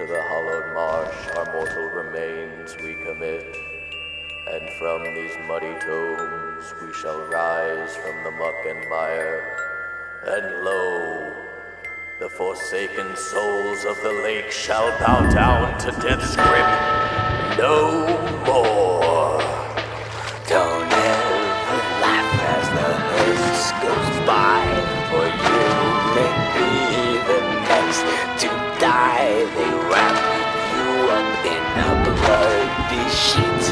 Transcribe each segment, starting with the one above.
to the hallowed marsh our mortal remains we commit, and from these muddy tombs we shall rise from the muck and mire, and lo, the forsaken souls of the lake shall bow down to death's grip no more. Don't ever laugh as the hearse goes by, for you may be the next to die. They wrap you up in a bloody sheet,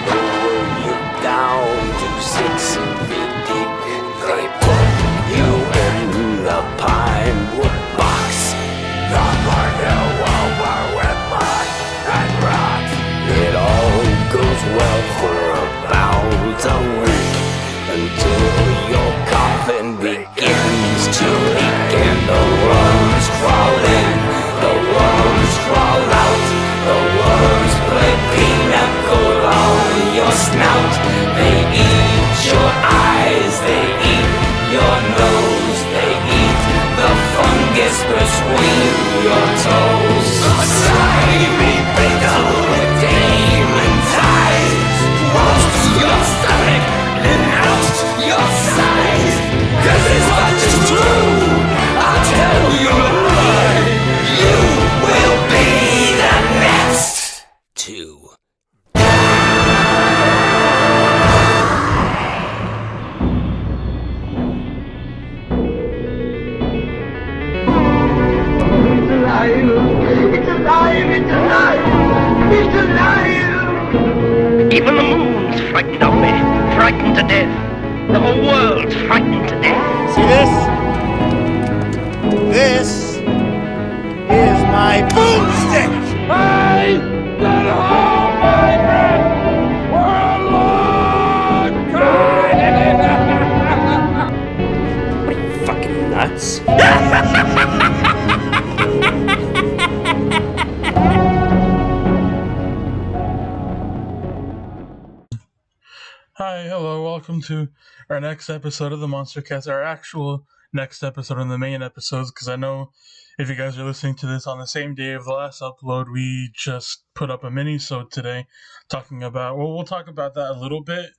lower you down to 6 feet deep. They put you in the pine wood box, covered you over with mud and rocks. It all goes well for about a week, until your coffin begins to leak and the worms crawl in, the worms crawl out, the worms play pinochle on your snout. They eat your eyes, they eat your nose, they eat the fungus between your toes. A slimy pickle with demon's eyes walks your stomach and out your sides. 'Cause it's not just true, I'll tell you why. You will be the next to Even the moon's frightened of me, frightened to death. The whole world's frightened to death. See this? This is my boomstick! I've been home, my friend, for a long time! What are you, fucking nuts? Hi, hello, welcome to our next episode of the Monster Cast, our actual next episode on the main episodes, because I know if you guys are listening to this on the same day of the last upload, we just put up a mini-sode today talking about, well, we'll talk about that a little bit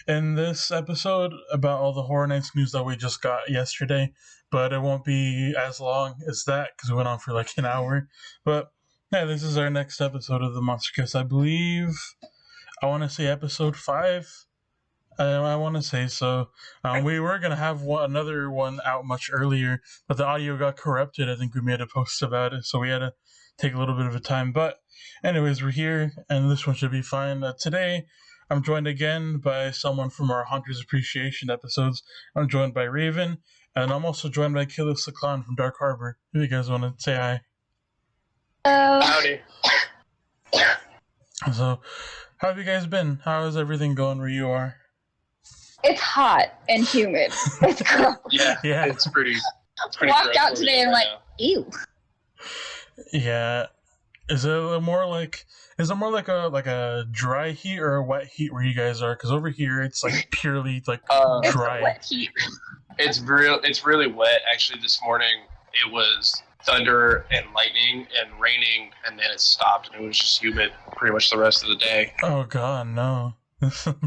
in this episode, about all the Horror Nights news that we just got yesterday, but it won't be as long as that, because we went on for like an hour, but yeah, this is our next episode of the Monster Cast. I believe, I want to say episode 5, I want to say so. We were going to have another one out much earlier, but the audio got corrupted. I think we made a post about it, so we had to take a little bit of a time. But anyways, we're here, and this one should be fine. Today, I'm joined again by someone from our Hunters Appreciation episodes. I'm joined by Raven, and I'm also joined by Killus the Clown from Dark Harbor. If you guys want to say hi. Hello. Howdy. So, how have you guys been? How is everything going where you are? It's hot and humid. It's gross. Yeah. It's pretty Walked gross out where today we and are like, now. ew. Yeah. Is it more like a dry heat or a wet heat where you guys are? Because over here it's like purely like It's dry. a wet heat. It's really wet. Actually, this morning it was thunder and lightning and raining, and then it stopped, and it was just humid pretty much the rest of the day. Oh god, no.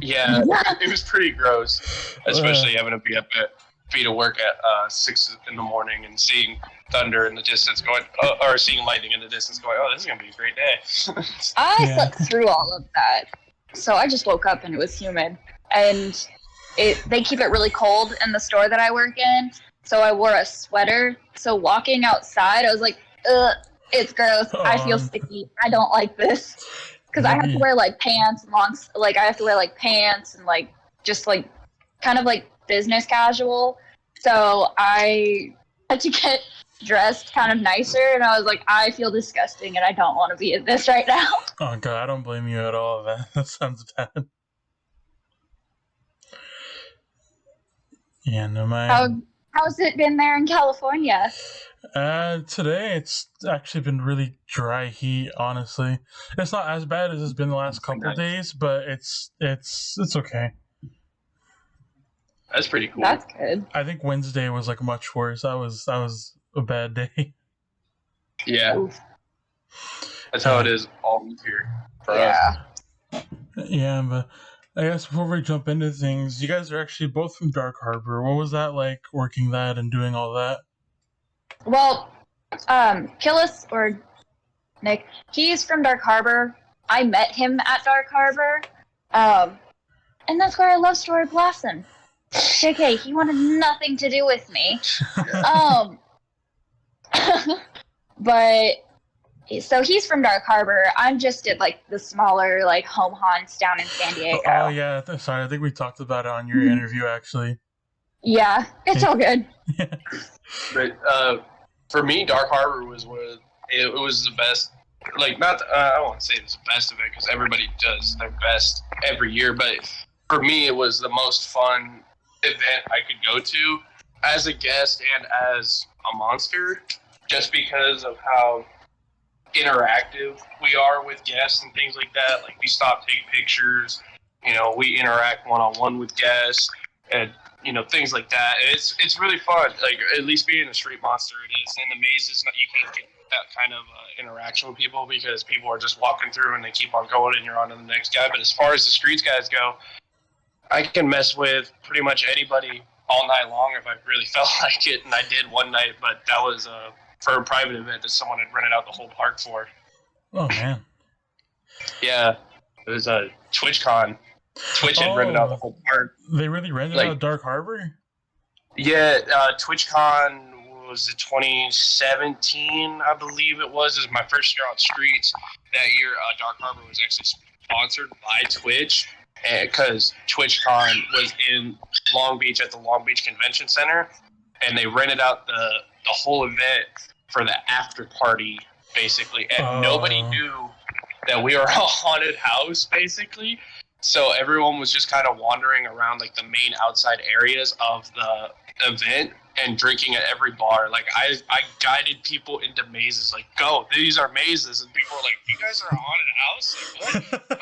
Yeah, it was pretty gross, especially having to be to work at 6 in the morning and seeing thunder in the distance going, or seeing lightning in the distance going, oh, this is gonna be a great day. I slept through all of that. So I just woke up and it was humid. And they keep it really cold in the store that I work in. So I wore a sweater. So walking outside, I was like, ugh, it's gross. I feel sticky. I don't like this. Because I have to wear like pants, I have to wear like pants and like just like kind of like business casual. So I had to get dressed kind of nicer, and I was like, I feel disgusting and I don't want to be in this right now. Oh god, I don't blame you at all. That sounds bad. Yeah, no mind. How's it been there in California? Today it's actually been really dry heat, honestly. It's not as bad as it's been the last couple days, but it's okay. That's pretty cool. That's good. I think Wednesday was like much worse. That was a bad day. Yeah. Oof. That's how it is all here for us. Yeah, but I guess before we jump into things, you guys are actually both from Dark Harbor. What was that like, working that and doing all that? Well, Killus, or Nick, he's from Dark Harbor. I met him at Dark Harbor. And that's where I love Story Blossom. JK, he wanted nothing to do with me. But so he's from Dark Harbor. I'm just at like the smaller like home haunts down in San Diego. Oh yeah, sorry. I think we talked about it on your interview actually. Yeah, it's all good. But for me, Dark Harbor was where it was the best. Like, not I don't want to say it was the best of it because everybody does their best every year, but for me, it was the most fun event I could go to as a guest and as a monster, just because of how interactive we are with guests and things like that. Like, we stop, take pictures, we interact one-on-one with guests, and things like that. It's really fun. Like, at least being a street monster, it is. And the mazes, you can't get that kind of interaction with people because people are just walking through and they keep on going and you're on to the next guy. But as far as the streets guys go, I can mess with pretty much anybody all night long if I really felt like it. And I did one night, but that was for a private event that someone had rented out the whole park for. Oh, man. Yeah, it was a TwitchCon. Twitch had rented out the whole park. They really rented out Dark Harbor? Yeah, TwitchCon was it 2017, I believe it was. It was my first year on streets. That year, Dark Harbor was actually sponsored by Twitch because TwitchCon was in Long Beach at the Long Beach Convention Center, and they rented out the whole event for the after party, basically. And nobody knew that we were a haunted house, basically. So everyone was just kind of wandering around like the main outside areas of the event and drinking at every bar. Like I guided people into mazes, like, go, these are mazes, and people were like, you guys are a haunted house? Like, what?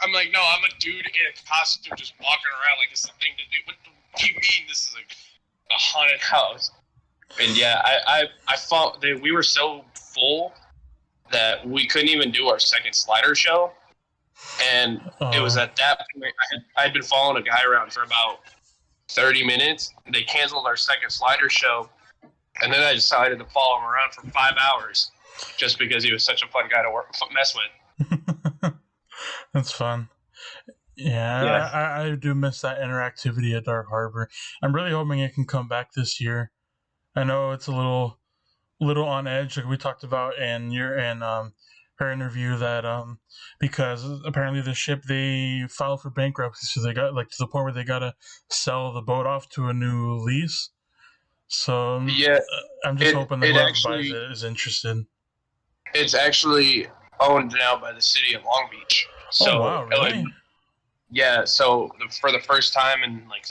I'm like, no, I'm a dude in a costume just walking around like it's the thing to do. What do you mean this is like a haunted house? And yeah, I thought that we were so full that we couldn't even do our second slider show. And it was at that point I had been following a guy around for about 30 minutes. They canceled our second slider show, and then I decided to follow him around for 5 hours just because he was such a fun guy to mess with. That's fun. Yeah. I do miss that interactivity at Dark Harbor. I'm really hoping it can come back this year. I know it's a little on edge, like we talked about in her interview, that because apparently the ship, they filed for bankruptcy, so they got like to the point where they gotta sell the boat off to a new lease. So yeah, I'm just hoping that whoever buys it is interested. It's actually owned now by the city of Long Beach. So, wow, really? Yeah, so for the first time in like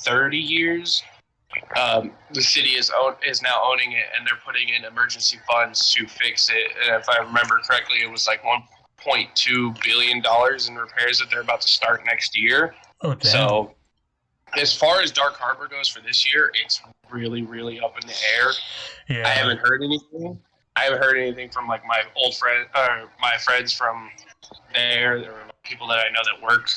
30 years, the city is now owning it, and they're putting in emergency funds to fix it. And if I remember correctly, it was like $1.2 billion in repairs that they're about to start next year. Oh, damn. So as far as Dark Harbor goes for this year, it's really, really up in the air. Yeah. I haven't heard anything. From like my old friend, or my friends from there, or people that I know that work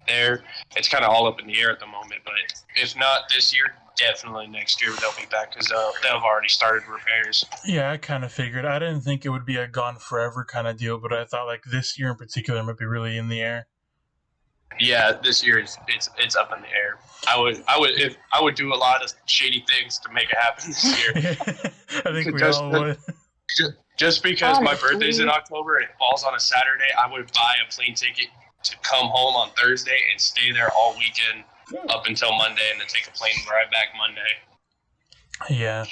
there. It's kind of all up in the air at the moment. But if not this year, definitely next year they'll be back because they've already started repairs. Yeah, I kind of figured. I didn't think it would be a gone forever kind of deal, but I thought like this year in particular might be really in the air. Yeah, this year it's up in the air. I would do a lot of shady things to make it happen this year. I think we all would. Just because my birthday's in October and it falls on a Saturday, I would buy a plane ticket to come home on Thursday and stay there all weekend up until Monday, and then take a plane right back Monday. Yeah.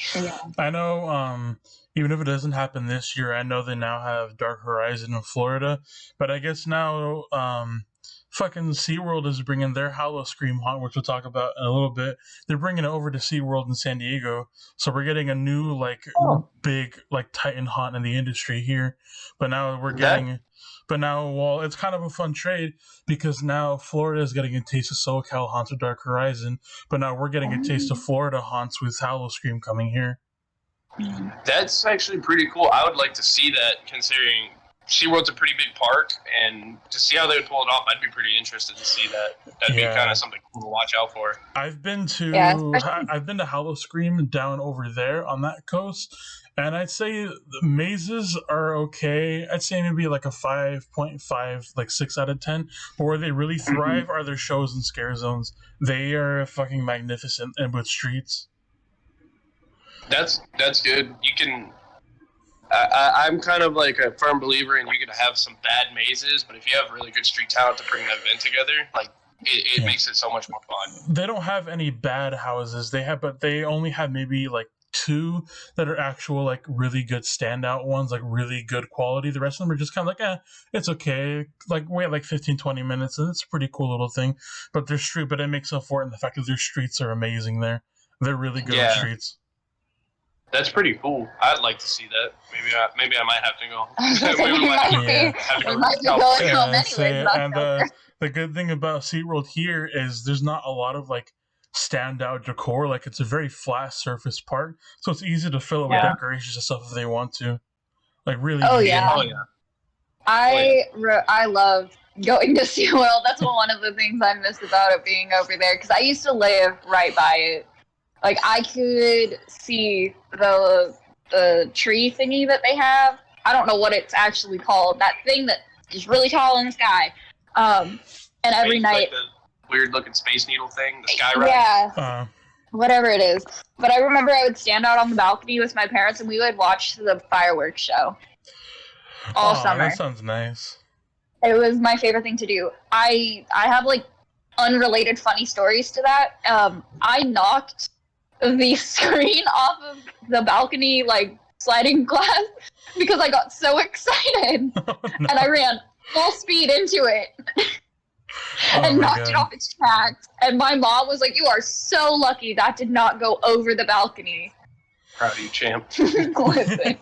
I know, even if it doesn't happen this year, I know they now have Dark Horizon in Florida, but I guess now, fucking SeaWorld is bringing their Howl-O-Scream haunt, which we'll talk about in a little bit. They're bringing it over to SeaWorld in San Diego, so we're getting a new, big, Titan haunt in the industry here. But now we're getting... But now, well, it's kind of a fun trade because now Florida is getting a taste of SoCal haunts with Dark Horizon, but now we're getting a taste of Florida haunts with Howl-O-Scream coming here. That's actually pretty cool. I would like to see that, considering SeaWorld's a pretty big park, and to see how they would pull it off, I'd be pretty interested to see that. That'd be kind of something cool to watch out for. I've been to Howl-O-Scream down over there on that coast, and I'd say the mazes are okay. I'd say maybe like a 5.5, like 6 out of 10. But where they really thrive are their shows and scare zones. They are fucking magnificent, and with streets. That's good. You can. I'm kind of like a firm believer in you can have some bad mazes, but if you have really good street talent to bring that event together, like it makes it so much more fun. They don't have any bad houses. But they only have maybe like 2 that are actual like really good standout ones, like really good quality. The rest of them are just kind of like, it's okay. Like wait like 15-20 minutes, and it's a pretty cool little thing. But but it makes up for it in the fact that their streets are amazing there. They're really good on streets. That's pretty cool. I'd like to see that. Maybe I might have to go. The good thing about SeaWorld here is there's not a lot of like standout decor. Like it's a very flat surface park, so it's easy to fill it with decorations and stuff if they want to. Like really. I love going to SeaWorld. That's one of the things I miss about it being over there, because I used to live right by it. Like, I could see the tree thingy that they have. I don't know what it's actually called. That thing that is really tall in the sky. And every night... Like the weird-looking Space Needle thing? The sky ride? Yeah. Whatever it is. But I remember I would stand out on the balcony with my parents, and we would watch the fireworks show. All summer. That sounds nice. It was my favorite thing to do. I have, like, unrelated funny stories to that. I knocked the screen off of the balcony, like, sliding glass because I got so excited. And I ran full speed into it and knocked it off its tracks. And my mom was like, "You are so lucky that did not go over the balcony." Proud of you, champ. Listen,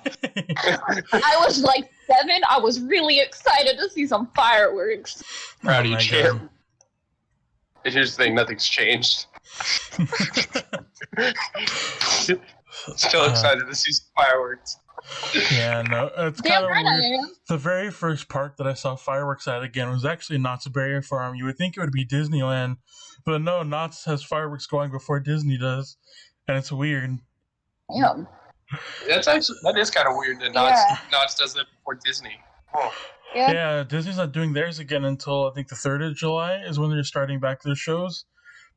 I was like 7. I was really excited to see some fireworks. Proud of you, champ. Here's the thing, nothing's changed. Still excited to see some fireworks. Yeah, no, it's kind of weird. The very first park that I saw fireworks at again was actually Knott's Berry Farm. You would think it would be Disneyland, but no, Knott's has fireworks going before Disney does, and it's weird. Damn. That is kind of weird that Knott's does that before Disney. Oh. Yeah, Disney's not doing theirs again until I think the 3rd of July is when they're starting back their shows.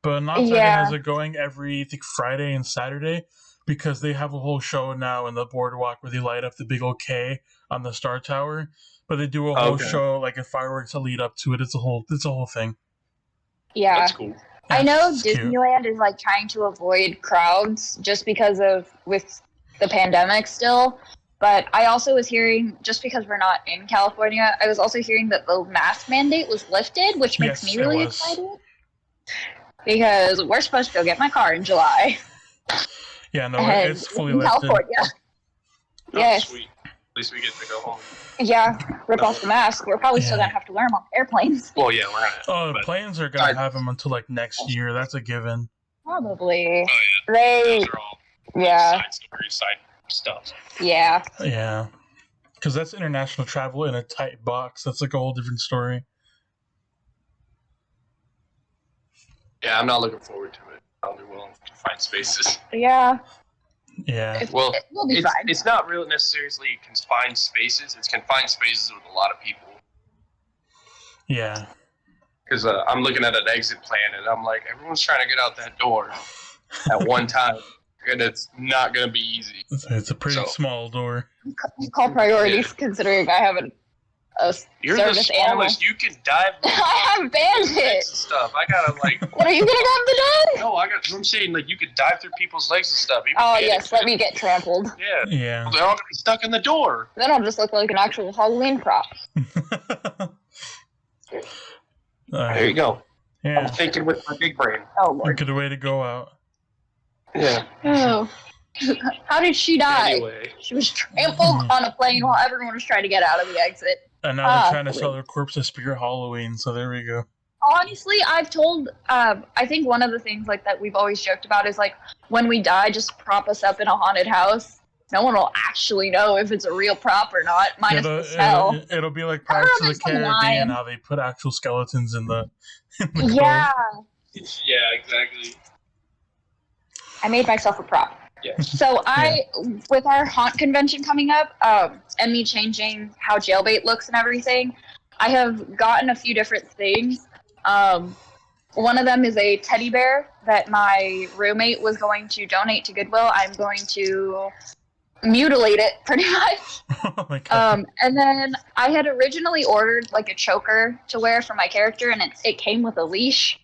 But Knott's has it going every, I think, Friday and Saturday, because they have a whole show now in the boardwalk where they light up the big old K on the Star Tower. But they do a whole show, like, and fireworks to lead up to it. It's a whole thing. Yeah. That's cool. I know Disneyland is, like, trying to avoid crowds just because with the pandemic still. But I also was hearing, just because we're not in California, I was also hearing that the mask mandate was lifted, which makes me really excited. Because we're supposed to go get my car in July. Yeah, no, it's fully lifted. California. Yes. Sweet. At least we get to go home. Yeah, rip off the mask. We're probably still going to have to wear them on airplanes. Well, yeah, we're going to. The planes are going to have them until, like, next year. That's a given. Probably. Oh, yeah. Those are all side stuff. Yeah. Yeah. Because that's international travel in a tight box. That's like a whole different story. Yeah, I'm not looking forward to it. I'll be willing to find spaces. Yeah. Yeah. We'll be fine. It's not really necessarily confined spaces. It's confined spaces with a lot of people. Yeah. Because I'm looking at an exit plan, and I'm like, everyone's trying to get out that door at one time. And it's not going to be easy. It's a pretty small door. You call priorities considering I have a You're service the animal. smallest. You can dive. I have bandit stuff. I gotta like. What are you gonna grab the dog? No, I'm saying like you could dive through people's legs and stuff. Oh yes, let me get trampled. Yeah. Well, they're all gonna be stuck in the door. Then I'll just look like an actual Halloween prop. There you go. Yeah. I'm thinking with my big brain. Oh Lord. Good way to go out. Yeah. Oh. How did she die? Anyway. She was trampled on a plane while everyone was trying to get out of the exit. And now they're trying to sell their corpse as Spirit Halloween, so there we go. Honestly, I've told, I think one of the things like that we've always joked about is like, when we die, just prop us up in a haunted house. no one will actually know if it's a real prop or not, minus the smell. It'll be like Pirates of the Caribbean, how they put actual skeletons in the Yeah. Yeah, exactly. I made myself a prop. Yeah. So with our haunt convention coming up, and me changing how Jailbait looks and everything, I have gotten a few different things. One of them is a teddy bear that my roommate was going to donate to Goodwill. I'm going to mutilate it pretty much. Oh my God. And then I had originally ordered like a choker to wear for my character, and it came with a leash.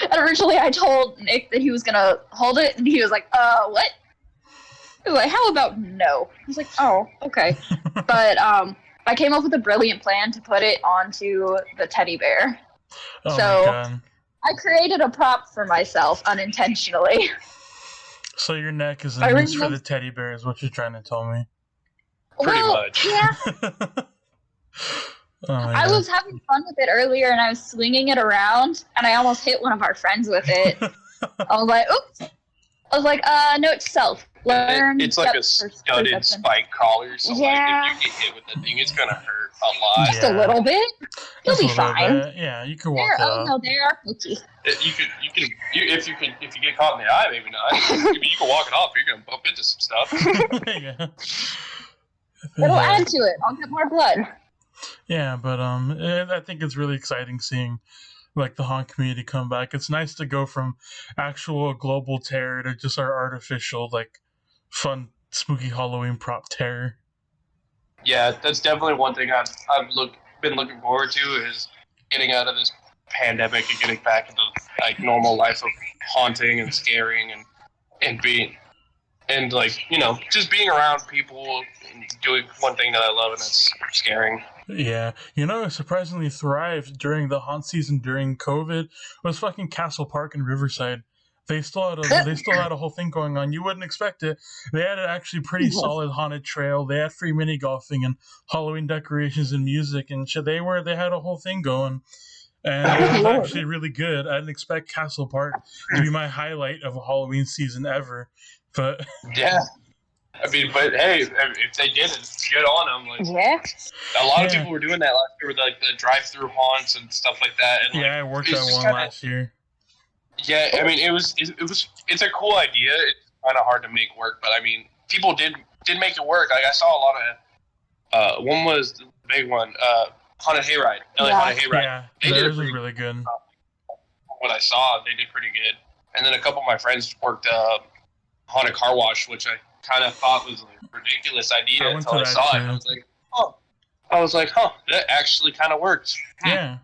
And originally I told Nick that he was gonna hold it, and he was like, what? He was like, how about no? I was like, oh, okay. But I came up with a brilliant plan to put it onto the teddy bear. Oh So my God. I created a prop for myself unintentionally. So your neck is a noose for the teddy bear is what you're trying to tell me. Pretty much. Yeah. Oh my I God. was having fun with it earlier, and I was swinging it around, and I almost hit one of our friends with it. I was like, oops. I was like, note to self. Learn. It's like a studded spike collar, so Yeah. like if you get hit with the thing, it's gonna hurt a lot. Just a little bit. You'll Just be a little fine. bit. Yeah, you can walk They're, it oh off. no, they are pokey. If you get caught in the eye, maybe not. You can walk it off. You're gonna bump into some stuff. Yeah. It'll add to it. I'll get more blood. Yeah, but I think it's really exciting seeing like the haunt community come back. It's nice to go from actual global terror to just our artificial, like, fun, spooky Halloween prop terror. Yeah, that's definitely one thing I've been looking forward to is getting out of this pandemic and getting back into like normal life of haunting and scaring and being and like just being around people and doing one thing that I love, and that's scaring. Yeah, it surprisingly thrived during the haunt season during COVID. Was fucking Castle Park in Riverside. They still had a whole thing going on. You wouldn't expect it. They had an actually pretty solid haunted trail. They had free mini golfing and Halloween decorations and music and shit. They had a whole thing going, and it was actually really good. I didn't expect Castle Park to be my highlight of a Halloween season ever, but yeah. I mean, but hey, if they did it, good on them. Like, yeah. A lot of people were doing that last year with like the drive-through haunts and stuff like that. And, I worked on one last year. Yeah, I mean, it's a cool idea. It's kind of hard to make work, but I mean, people did make it work. Like I saw a lot of one was the big one, Haunted Hayride. Haunted Hayride. Yeah, theirs was really good. What I saw, they did pretty good. And then a couple of my friends worked Haunted Car Wash, which I kind of thought was a ridiculous idea until I saw it. I was like, that actually kind of works. Yeah,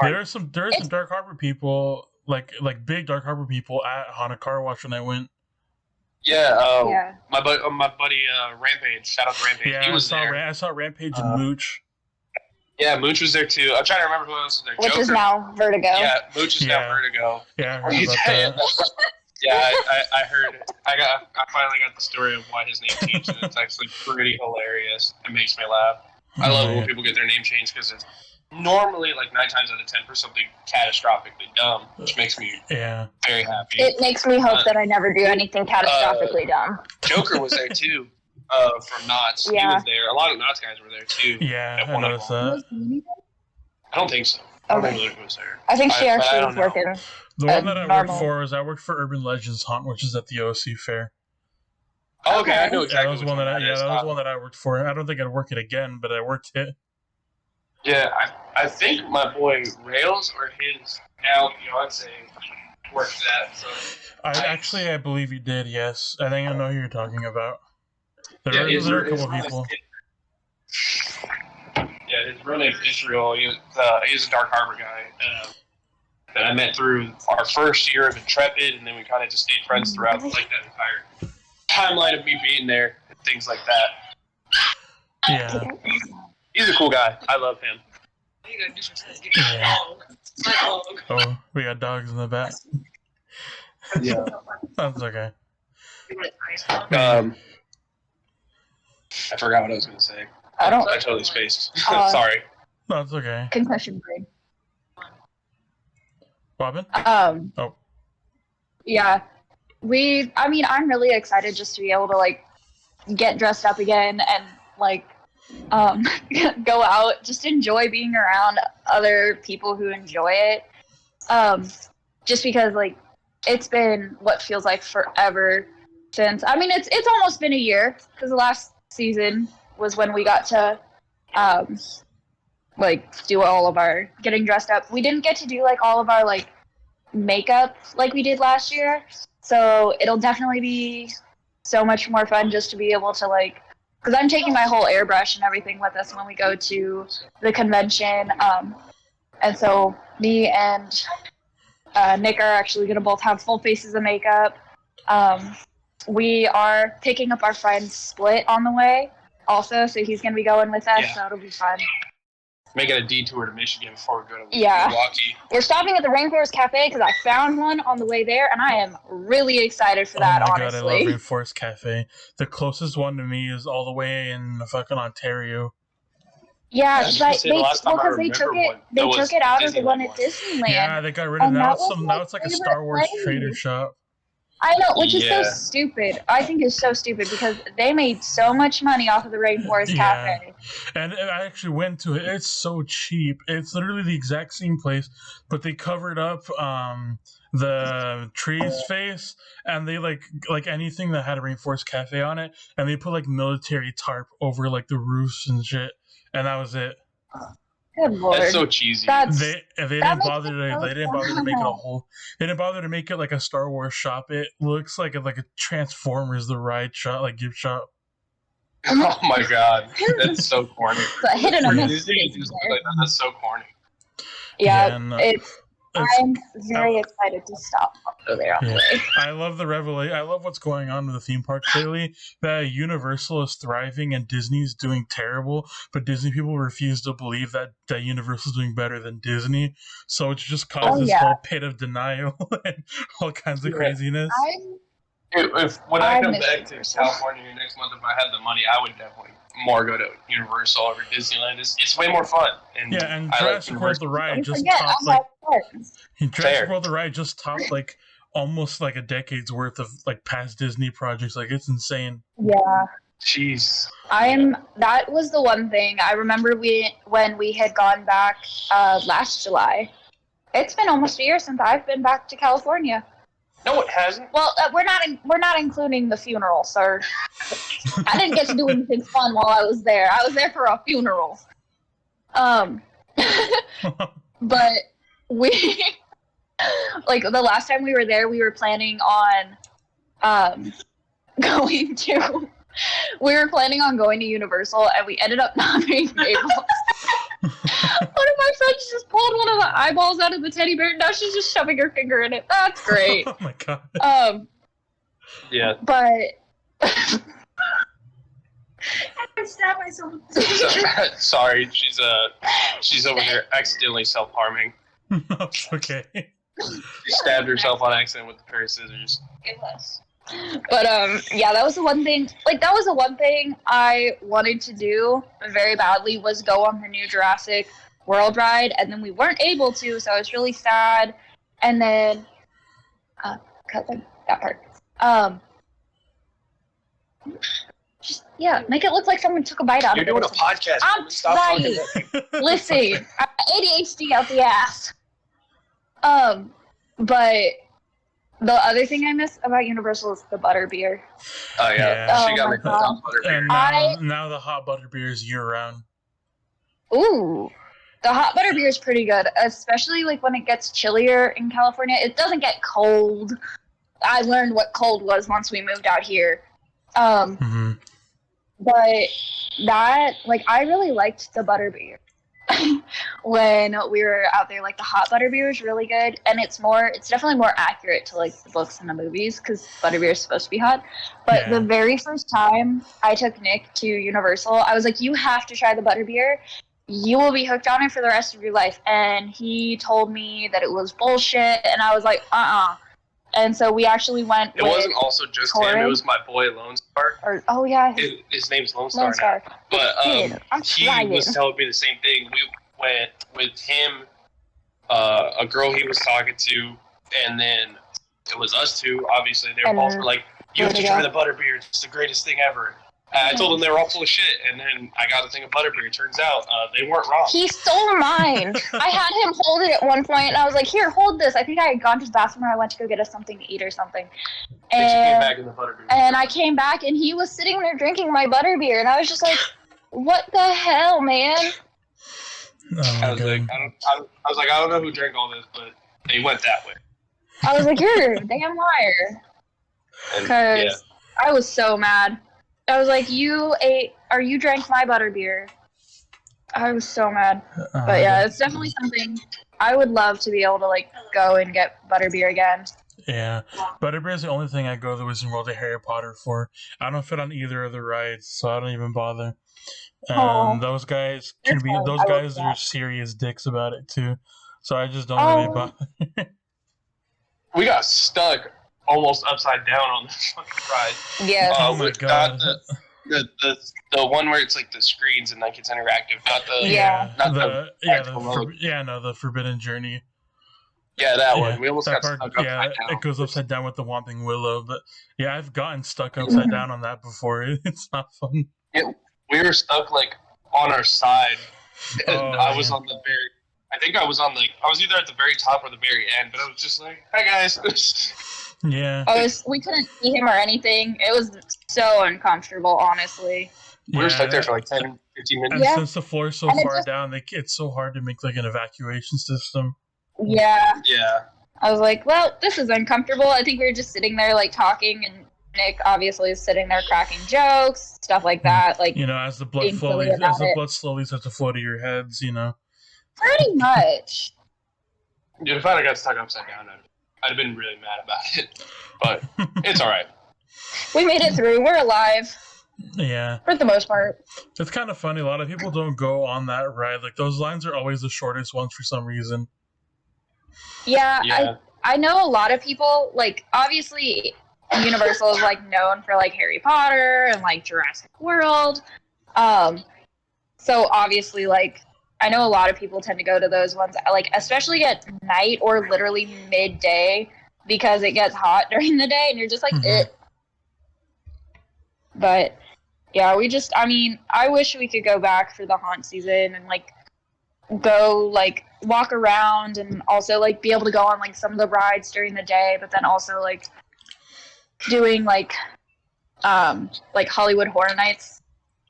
there are some Dark Harbor people, like big Dark Harbor people at Haunted Car Wash when I went. Yeah, my buddy Rampage, shout out to Rampage. Yeah, he was there. I saw Rampage and Mooch. Yeah, Mooch was there too. I'm trying to remember who else was there. Which Joker. is now Vertigo. Yeah, Mooch is now Vertigo. Yeah, I heard about that. Yeah, I heard it. I finally got the story of why his name changed, and it's actually pretty hilarious. It makes me laugh. I love when people get their name changed because it's normally like 9 times out of 10 for something catastrophically dumb, which makes me very happy. It makes me hope that I never do anything catastrophically dumb. Joker was there too, from Knots. Yeah. He was there. A lot of Knots guys were there too. Yeah, I noticed that. I don't think so. I don't think Luke was there. I think she actually was working. The one that I worked for I worked for Urban Legends Haunt, which is at the OC Fair. Oh, okay, I know exactly. That was one that I worked for. I don't think I'd work it again, but I worked it. Yeah, I think my boy Rails or his now fiance worked that. So I believe you did. Yes, I think I know who you're talking about. There are a couple people. Yeah, his real name is Israel. He's a Dark Harbor guy that I met through our first year of Intrepid, and then we kind of just stayed friends throughout like that entire timeline of me being there and things like that. Yeah. He's a cool guy. I love him. Yeah. Oh, we got dogs in the back. Yeah. That's okay. I forgot what I was going to say. I totally spaced. Sorry. No, it's okay. Concussion brain. Robin? Oh. Yeah. I'm really excited just to be able to, get dressed up again and like go out, just enjoy being around other people who enjoy it. Just because like it's been what feels like forever since. I mean, it's almost been a year because the last season was when we got to like do all of our getting dressed up. We didn't get to do like all of our like makeup like we did last year, so it'll definitely be so much more fun just to be able to like, because I'm taking my whole airbrush and everything with us when we go to the convention, and so me and Nick are actually going to both have full faces of makeup. We are picking up our friend Split on the way also, so he's going to be going with us, so it'll be fun. Making a detour to Michigan before we go to Milwaukee. We're stopping at the Rainforest Cafe because I found one on the way there, and I am really excited for that, honestly. God, I love Rainforest Cafe. The closest one to me is all the way in fucking Ontario. Yeah, because they took it out of the one at Disneyland. Yeah, they got rid of now it's like a Star Wars trader shop. I know, which is so stupid. I think it's so stupid because they made so much money off of the Rainforest Cafe. And I actually went to it. It's so cheap. It's literally the exact same place, but they covered up the tree's face, and they like anything that had a Rainforest Cafe on it, and they put like military tarp over like the roofs and shit, and that was it. Good Lord. That's so cheesy. They didn't bother to make it a whole. They didn't bother to make it like a Star Wars shop. It looks like a Transformers the ride shop, like gift shop. Oh my god, that's so corny. That's so corny. Yeah, I'm very excited to stop over there on the way. I love the revelation. I love what's going on with the theme parks lately. That Universal is thriving and Disney's doing terrible, but Disney people refuse to believe that Universal's doing better than Disney. So it's just caused this whole pit of denial and all kinds of craziness. When I come back to California next month, if I had the money, I would definitely more go to Universal over Disneyland. It's way more fun. And Jurassic World the ride just topped like almost like a decade's worth of like past Disney projects. Like it's insane. Yeah. Jeez. That was the one thing I remember when we had gone back last July. It's been almost a year since I've been back to California. No, it hasn't. Well, we're not including the funeral, sir. I didn't get to do anything fun while I was there. I was there for a funeral. But we, like the last time we were there, we were planning on going to Universal, and we ended up not being able. One of my friends just pulled one of the eyeballs out of the teddy bear, and now she's just shoving her finger in it. That's great. Oh my god. Yeah. But I stabbed myself. Sorry, she's over here accidentally self-harming. Okay. She stabbed herself on accident with a pair of scissors. It was. But yeah, that was the one thing. Like that was the one thing I wanted to do very badly was go on the new Jurassic World ride, and then we weren't able to, so I was really sad. And then cut that part. Just make it look like someone took a bite out of it. You're doing a podcast. I'm trying. Listen, ADHD out the ass. But the other thing I miss about Universal is the butterbeer. Oh yeah, she got me hot butterbeer. And now the hot butterbeer is year round. Ooh, the hot butterbeer is pretty good, especially like when it gets chillier in California. It doesn't get cold. I learned what cold was once we moved out here. But that, like, I really liked the butterbeer when we were out there. Like, the hot butterbeer is really good, and it's definitely more accurate to, like, the books and the movies, because butterbeer is supposed to be hot. But the very first time I took Nick to Universal, I was like, you have to try the butterbeer. You will be hooked on it for the rest of your life. And he told me that it was bullshit, and I was like, And so we actually went. It wasn't also just him. It was my boy Lone Star. His name's Lone Star. Now. But he was telling me the same thing. We went with him, a girl he was talking to, and then it was us two. Obviously, they were both like, "You have to try the butterbeer. It's the greatest thing ever." I told them they were all full of shit, and then I got a thing of butterbeer. Turns out they weren't wrong. He stole mine. I had him hold it at one point, and I was like, "Here, hold this." I think I had gone to the bathroom, or I went to go get us something to eat or something. And she came back in the butterbeer. And I came back, and he was sitting there drinking my butterbeer, and I was just like, "What the hell, man?" Oh, I was like, I don't know who drank all this, but they went that way. I was like, "You're a damn liar," because I was so mad. I was like, "You drank my butterbeer." I was so mad. But yeah, it's definitely something I would love to be able to like go and get butterbeer again. Yeah, butterbeer is the only thing I go to the Wizarding World of Harry Potter for. I don't fit on either of the rides, so I don't even bother. Those guys are serious dicks about it too, so I just don't really bother. We got stuck almost upside down on this fucking ride. Yeah. Oh my god. The one where it's like the screens and like it's interactive, not the the Forbidden Journey. Yeah, that one. We almost got part, stuck upside down. It goes upside down with the Whomping Willow, but yeah, I've gotten stuck upside down on that before. It's not fun. We were stuck like on our side, and I was on the very. I think I was either at the very top or the very end, but I was just like, "Hi guys." Yeah. We couldn't see him or anything. It was so uncomfortable, honestly. We were stuck there for like 10, 15 minutes. And since the floor is so far down, it's so hard to make like an evacuation system. Yeah. Yeah. I was like, well, this is uncomfortable. I think we were just sitting there like talking, and Nick obviously is sitting there cracking jokes, stuff like that. Like, as the blood slowly starts to flow to your heads, Pretty much. Dude, if I had got stuck upside down, I'd have been really mad about it. But it's all right. We made it through. We're alive. Yeah. For the most part. It's kind of funny. A lot of people don't go on that ride. Like, those lines are always the shortest ones for some reason. Yeah. I know a lot of people, like, obviously Universal is, like, known for, like, Harry Potter and, like, Jurassic World. So, obviously, like, I know a lot of people tend to go to those ones, like, especially at night or literally midday, because it gets hot during the day, and you're just like, But, yeah, I wish we could go back for the haunt season and, like, go, like, walk around and also, like, be able to go on, like, some of the rides during the day, but then also, like, doing, like Hollywood Horror Nights.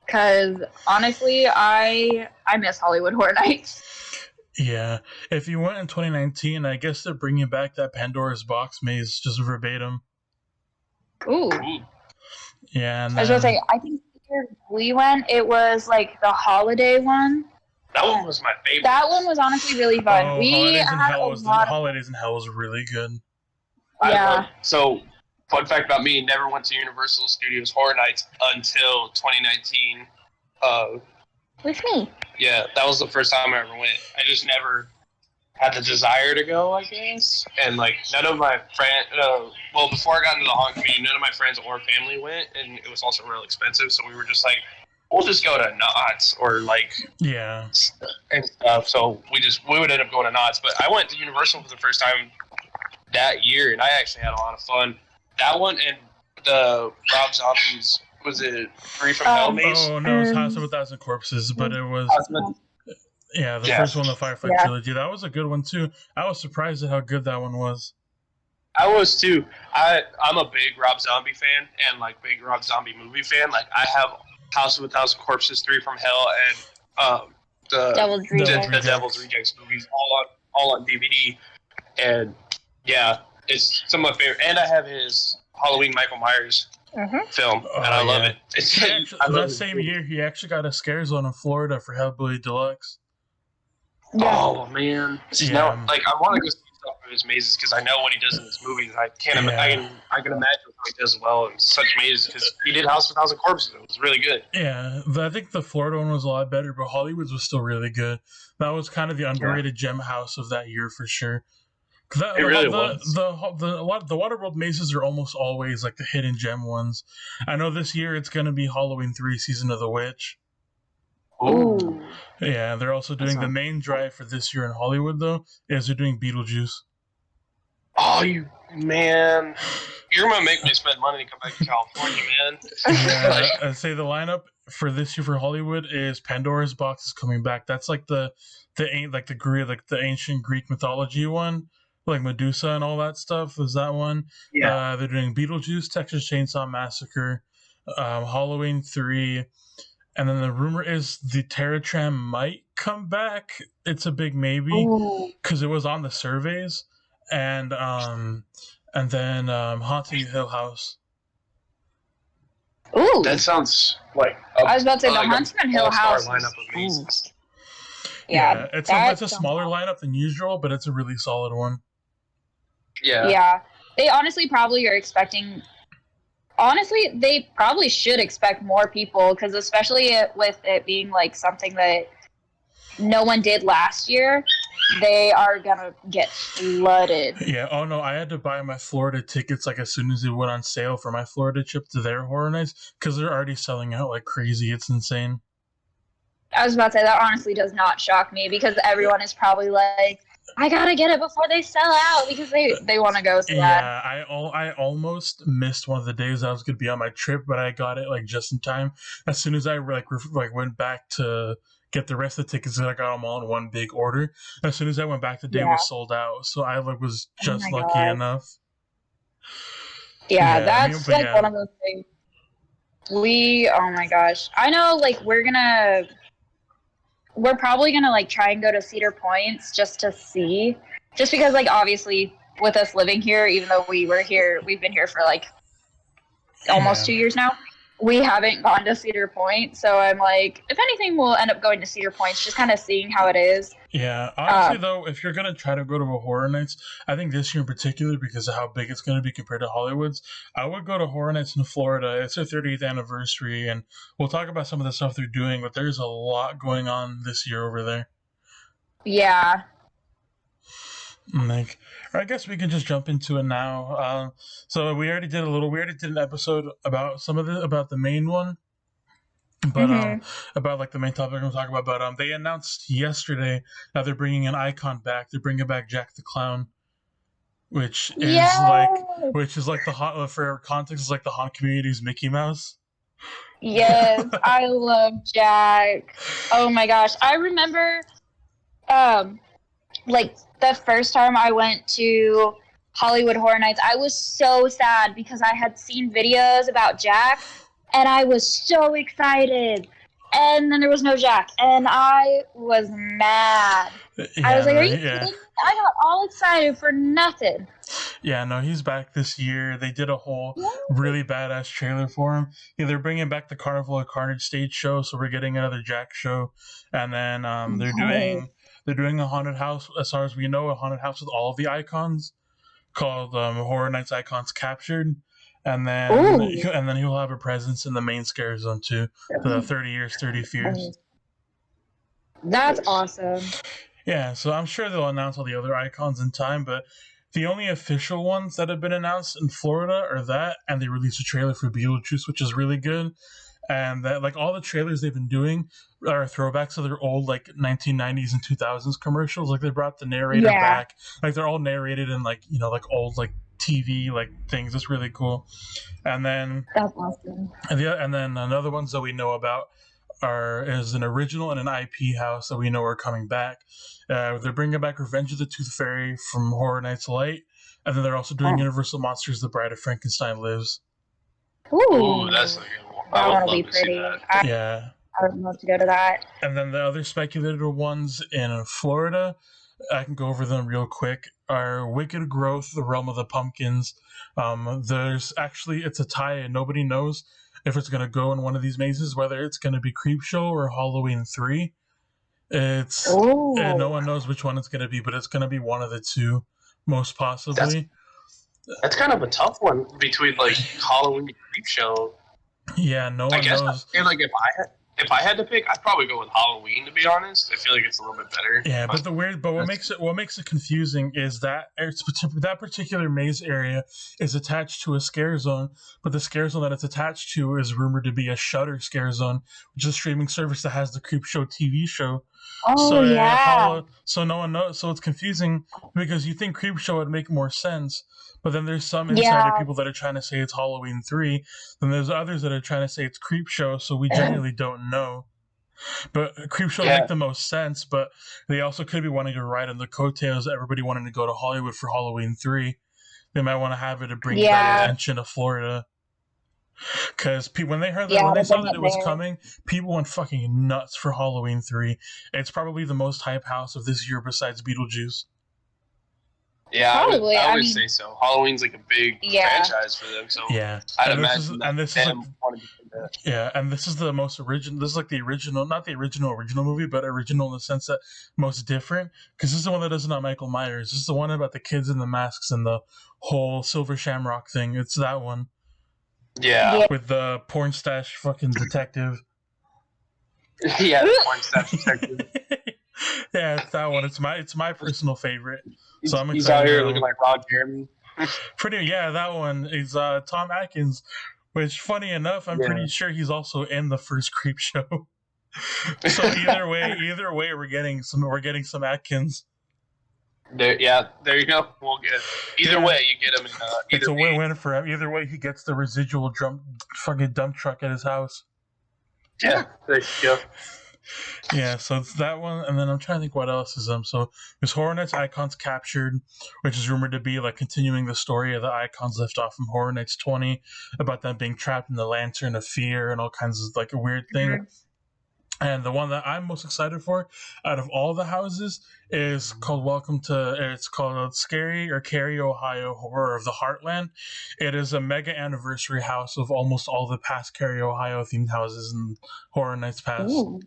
Because, honestly, I miss Hollywood Horror Nights. Yeah. If you went in 2019, I guess they're bringing back that Pandora's Box maze just verbatim. Ooh. Yeah. And I was going to say, I think the year we went, it was, like, the holiday one. That one was my favorite. That one was honestly really fun. Holidays in Hell was really good. Yeah. So, fun fact about me, never went to Universal Studios Horror Nights until 2019. With me. Yeah, that was the first time I ever went. I just never had the desire to go, I guess. And, like, none of my friends, before I got into the haunt community, none of my friends or family went, and it was also real expensive, so we were just like, we'll just go to Knott's or, like, yeah, and stuff. So we would end up going to Knott's. But I went to Universal for the first time that year, and I actually had a lot of fun. That one and the Rob Zombie's, was it Free from Hell maze? Oh, no, it was House of a Thousand Corpses, but it was... Yeah, the first one, the Firefly Trilogy. That was a good one, too. I was surprised at how good that one was. I was, too. I'm a big Rob Zombie fan and, like, big Rob Zombie movie fan. Like, I have House of a Thousand Corpses, Three from Hell, and the Devil's Rejects movies all on DVD. And, yeah, it's some of my favorite. And I have his Halloween Michael Myers film, and I love it. That same year, he actually got a scare zone in Florida for Hellbilly Deluxe. Oh, man. See, now, like, I want to go see stuff of his mazes because I know what he does in his movies. I can imagine what he does well in such mazes because he did House of a Thousand Corpses. It was really good. Yeah, I think the Florida one was a lot better, but Hollywood's was still really good. That was kind of the underrated gem house of that year for sure. It really was. The Waterworld mazes are almost always like the hidden gem ones. I know this year it's going to be Halloween 3 Season of the Witch. Ooh. Yeah, they're also doing the main drive for this year in Hollywood, though, is they're doing Beetlejuice. Oh, man. You're going to make me spend money to come back to California, man. Yeah, I'd say the lineup for this year for Hollywood is Pandora's Box is coming back. That's like the ancient Greek mythology one, like Medusa and all that stuff. Is that one? Yeah. They're doing Beetlejuice, Texas Chainsaw Massacre, Halloween 3, and then the rumor is the Terror Tram might come back. It's a big maybe because it was on the surveys, and then Haunting Hill House. Ooh, That sounds like I was about to say the Haunting on Hill House. lineup of mazes. Yeah, it's a smaller lineup than usual, but it's a really solid one. Yeah. Yeah, they honestly probably are expecting. Honestly, they probably should expect more people because, especially with it being like something that no one did last year, they are gonna get flooded. Yeah. Oh no, I had to buy my Florida tickets like as soon as it went on sale for my Florida trip to their Horror Nights because they're already selling out like crazy. It's insane. I was about to say that honestly does not shock me because everyone is probably like, I gotta get it before they sell out because they want to go so bad. Yeah, I almost missed one of the days I was gonna be on my trip, but I got it like just in time. As soon as I went back to get the rest of the tickets, I got them all in one big order. As soon as I went back, the day was sold out, so I was just lucky enough. Yeah, that's one of those things. Oh my gosh, I know. Like we're probably gonna like try and go to Cedar Points just to see, just because like obviously with us living here, even though we've been here for like almost 2 years now, we haven't gone to Cedar Point. So I'm like, if anything, we'll end up going to Cedar Points, just kind of seeing how it is. Yeah, honestly though, if you're gonna try to go to a Horror Nights, I think this year in particular, because of how big it's gonna be compared to Hollywood's, I would go to Horror Nights in Florida. It's their 30th anniversary, and we'll talk about some of the stuff they're doing, but there's a lot going on this year over there. Yeah. I guess we can just jump into it now. So we already did an episode about about the main one. But about like the main topic I'm talking about, but they announced yesterday that they're bringing an icon back. They're bringing back Jack the Clown, which is like the haunt, for context, is like the haunt community's Mickey Mouse. Yes, I love Jack. Oh my gosh, I remember, like the first time I went to Hollywood Horror Nights, I was so sad because I had seen videos about Jack. And I was so excited. And then there was no Jack. And I was mad. I was like, are you kidding me? I got all excited for nothing. Yeah, no, he's back this year. They did a whole really badass trailer for him. Yeah, they're bringing back the Carnival of Carnage stage show, so we're getting another Jack show. And then they're doing a haunted house, as far as we know, a haunted house with all of the icons called Horror Nights Icons Captured. And then he'll have a presence in the main scare zone too. The 30 Years, 30 Fears. That's awesome. Yeah, so I'm sure they'll announce all the other icons in time, but the only official ones that have been announced in Florida are that, and they released a trailer for Beetlejuice, which is really good. And that, like, all the trailers they've been doing are throwbacks to their old, like, 1990s and 2000s commercials. Like, they brought the narrator back. Like, they're all narrated in, like, you know, like old, like, TV like things. It's really cool. And then that's awesome. And then another ones that we know about is an original and an IP house that we know are coming back. They're bringing back Revenge of the Tooth Fairy from Horror Nights Light, and then they're also doing Universal Monsters: The Bride of Frankenstein Lives. Ooh, that's a good one. I would love to see that. Yeah, I would love to go to that. And then the other speculated ones in Florida, I can go over them real quick, are Wicked Growth, The Realm of the Pumpkins. It's a tie, and nobody knows if it's going to go in one of these mazes, whether it's going to be Creepshow or Halloween 3. And no one knows which one it's going to be, but it's going to be one of the two, most possibly. That's kind of a tough one between like Halloween and Creepshow. Yeah, no one knows. I feel like if I had to pick, I'd probably go with Halloween. To be honest, I feel like it's a little bit better. Yeah, but what makes it confusing is that that particular maze area is attached to a scare zone, but the scare zone that it's attached to is rumored to be a Shudder scare zone, which is a streaming service that has the Creepshow TV show. Oh, so yeah. so no one knows. So it's confusing because you think Creepshow would make more sense, but then there's some insider people that are trying to say it's Halloween 3. Then there's others that are trying to say it's Creepshow. So we genuinely don't know. But Creepshow would make the most sense. But they also could be wanting to ride on the coattails. Everybody wanting to go to Hollywood for Halloween 3. They might want to have it to bring that attention to Florida. Because when they heard that, when they saw that it was coming, people went fucking nuts for Halloween 3. It's probably the most hype house of this year besides Beetlejuice. Yeah, probably. I would say so. Halloween's like a big franchise for them, so I'd imagine this is the most original. This is like the original, not the original movie, but original in the sense that most different. Because this is the one that isn't about Michael Myers. This is the one about the kids in the masks and the whole Silver Shamrock thing. It's that one. Yeah. With the porn stash fucking detective. Yeah, the porn stash detective. Yeah, it's that one. It's my personal favorite. So I'm excited. He's out here looking like Rod Jeremy. That one is Tom Atkins, which funny enough, I'm pretty sure he's also in the first Creepshow. So either way, we're getting some Atkins. There you go. We'll get either way. You get him. It's a win-win for him. Either way, he gets the residual fucking dump truck at his house. Yeah, there you go. Yeah, so it's that one, and then I'm trying to think what else is So there's Horror Nights Icons Captured, which is rumored to be like continuing the story of the icons left off from Horror Nights 20 about them being trapped in the Lantern of Fear and all kinds of like a weird thing. Mm-hmm. And the one that I'm most excited for out of all the houses is called it's called Scary or Cary, Ohio Horror of the Heartland. It is a mega anniversary house of almost all the past Cary, Ohio themed houses in Horror Nights past. Ooh.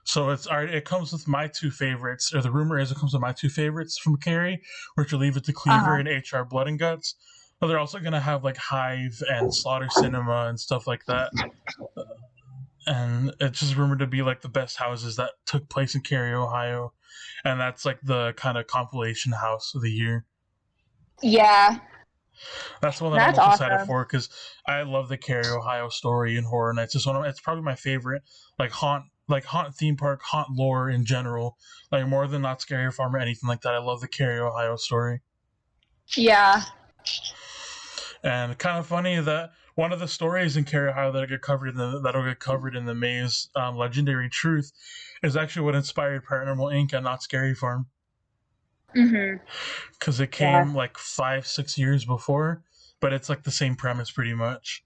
So it comes with my two favorites, or the rumor is it comes with my two favorites from Cary, which will Leave It to Cleaver and HR Blood and Guts. But they're also going to have like Hive and Slaughter Cinema and stuff like that. And it's just rumored to be like the best houses that took place in Cary, Ohio. And that's like the kind of compilation house of the year. Yeah. That's the one that I'm most excited for because I love the Cary, Ohio story and Horror Nights. It's probably my favorite haunt theme park, haunt lore in general. Like more than Not Scary Farm or anything like that. I love the Cary, Ohio story. Yeah. And kind of funny that one of the stories in Cary, Ohio that'll get covered in the Maze Legendary Truth is actually what inspired Paranormal Inc. and Not Scary Farm. Mm-hmm. Because it came like 5-6 years before, but it's like the same premise pretty much.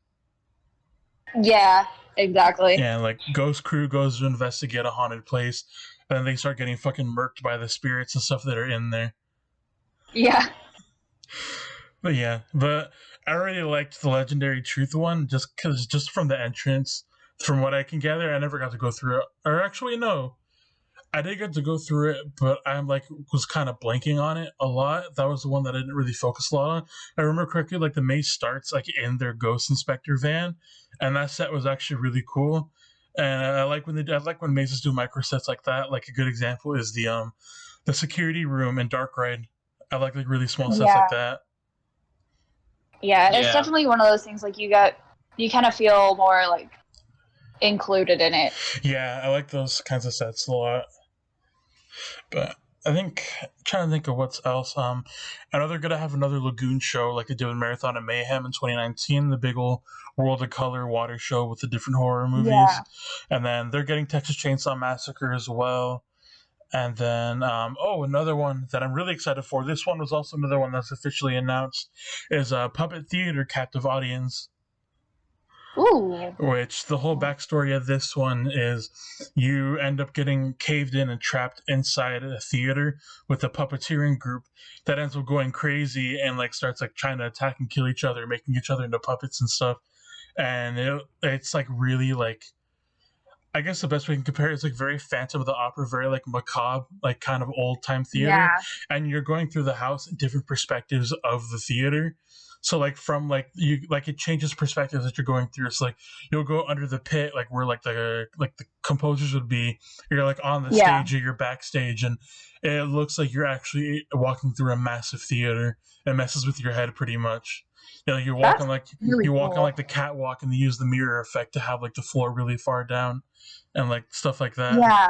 Yeah, exactly. Yeah, like Ghost Crew goes to investigate a haunted place, and then they start getting fucking murked by the spirits and stuff that are in there. Yeah. But I really liked the Legendary Truth one just from the entrance. From what I can gather, I never got to go through it. Or actually, no. I did get to go through it, but I'm was kind of blanking on it a lot. That was the one that I didn't really focus a lot on. I remember correctly, like the maze starts like in their Ghost Inspector van, and that set was actually really cool. And I like when mazes do micro sets like that. Like a good example is the security room in Dark Ride. I like really small sets like that. Yeah, it's definitely one of those things like you kind of feel more like included in it. Yeah, I like those kinds of sets a lot. But I'm trying to think of what's else. I know they're gonna have another Lagoon show like they did with Marathon of Mayhem in 2019, the big old World of Color water show with the different horror movies. Yeah. And then they're getting Texas Chainsaw Massacre as well. And then, another one that I'm really excited for. This one was also another one that's officially announced is Puppet Theater Captive Audience. Ooh. Which the whole backstory of this one is you end up getting caved in and trapped inside a theater with a puppeteering group that ends up going crazy and starts trying to attack and kill each other, making each other into puppets and stuff. And it's really I guess the best way to compare it is very Phantom of the Opera, very macabre, kind of old time theater. Yeah. And you're going through the house in different perspectives of the theater. So like from like you like it changes perspectives that you're going through. So like you'll go under the pit, like where like the composers would be. You're like on the stage or you're backstage, and it looks like you're actually walking through a massive theater. It messes with your head pretty much. You know, you're walking on like the catwalk, and they use the mirror effect to have like the floor really far down, and like stuff like that. Yeah,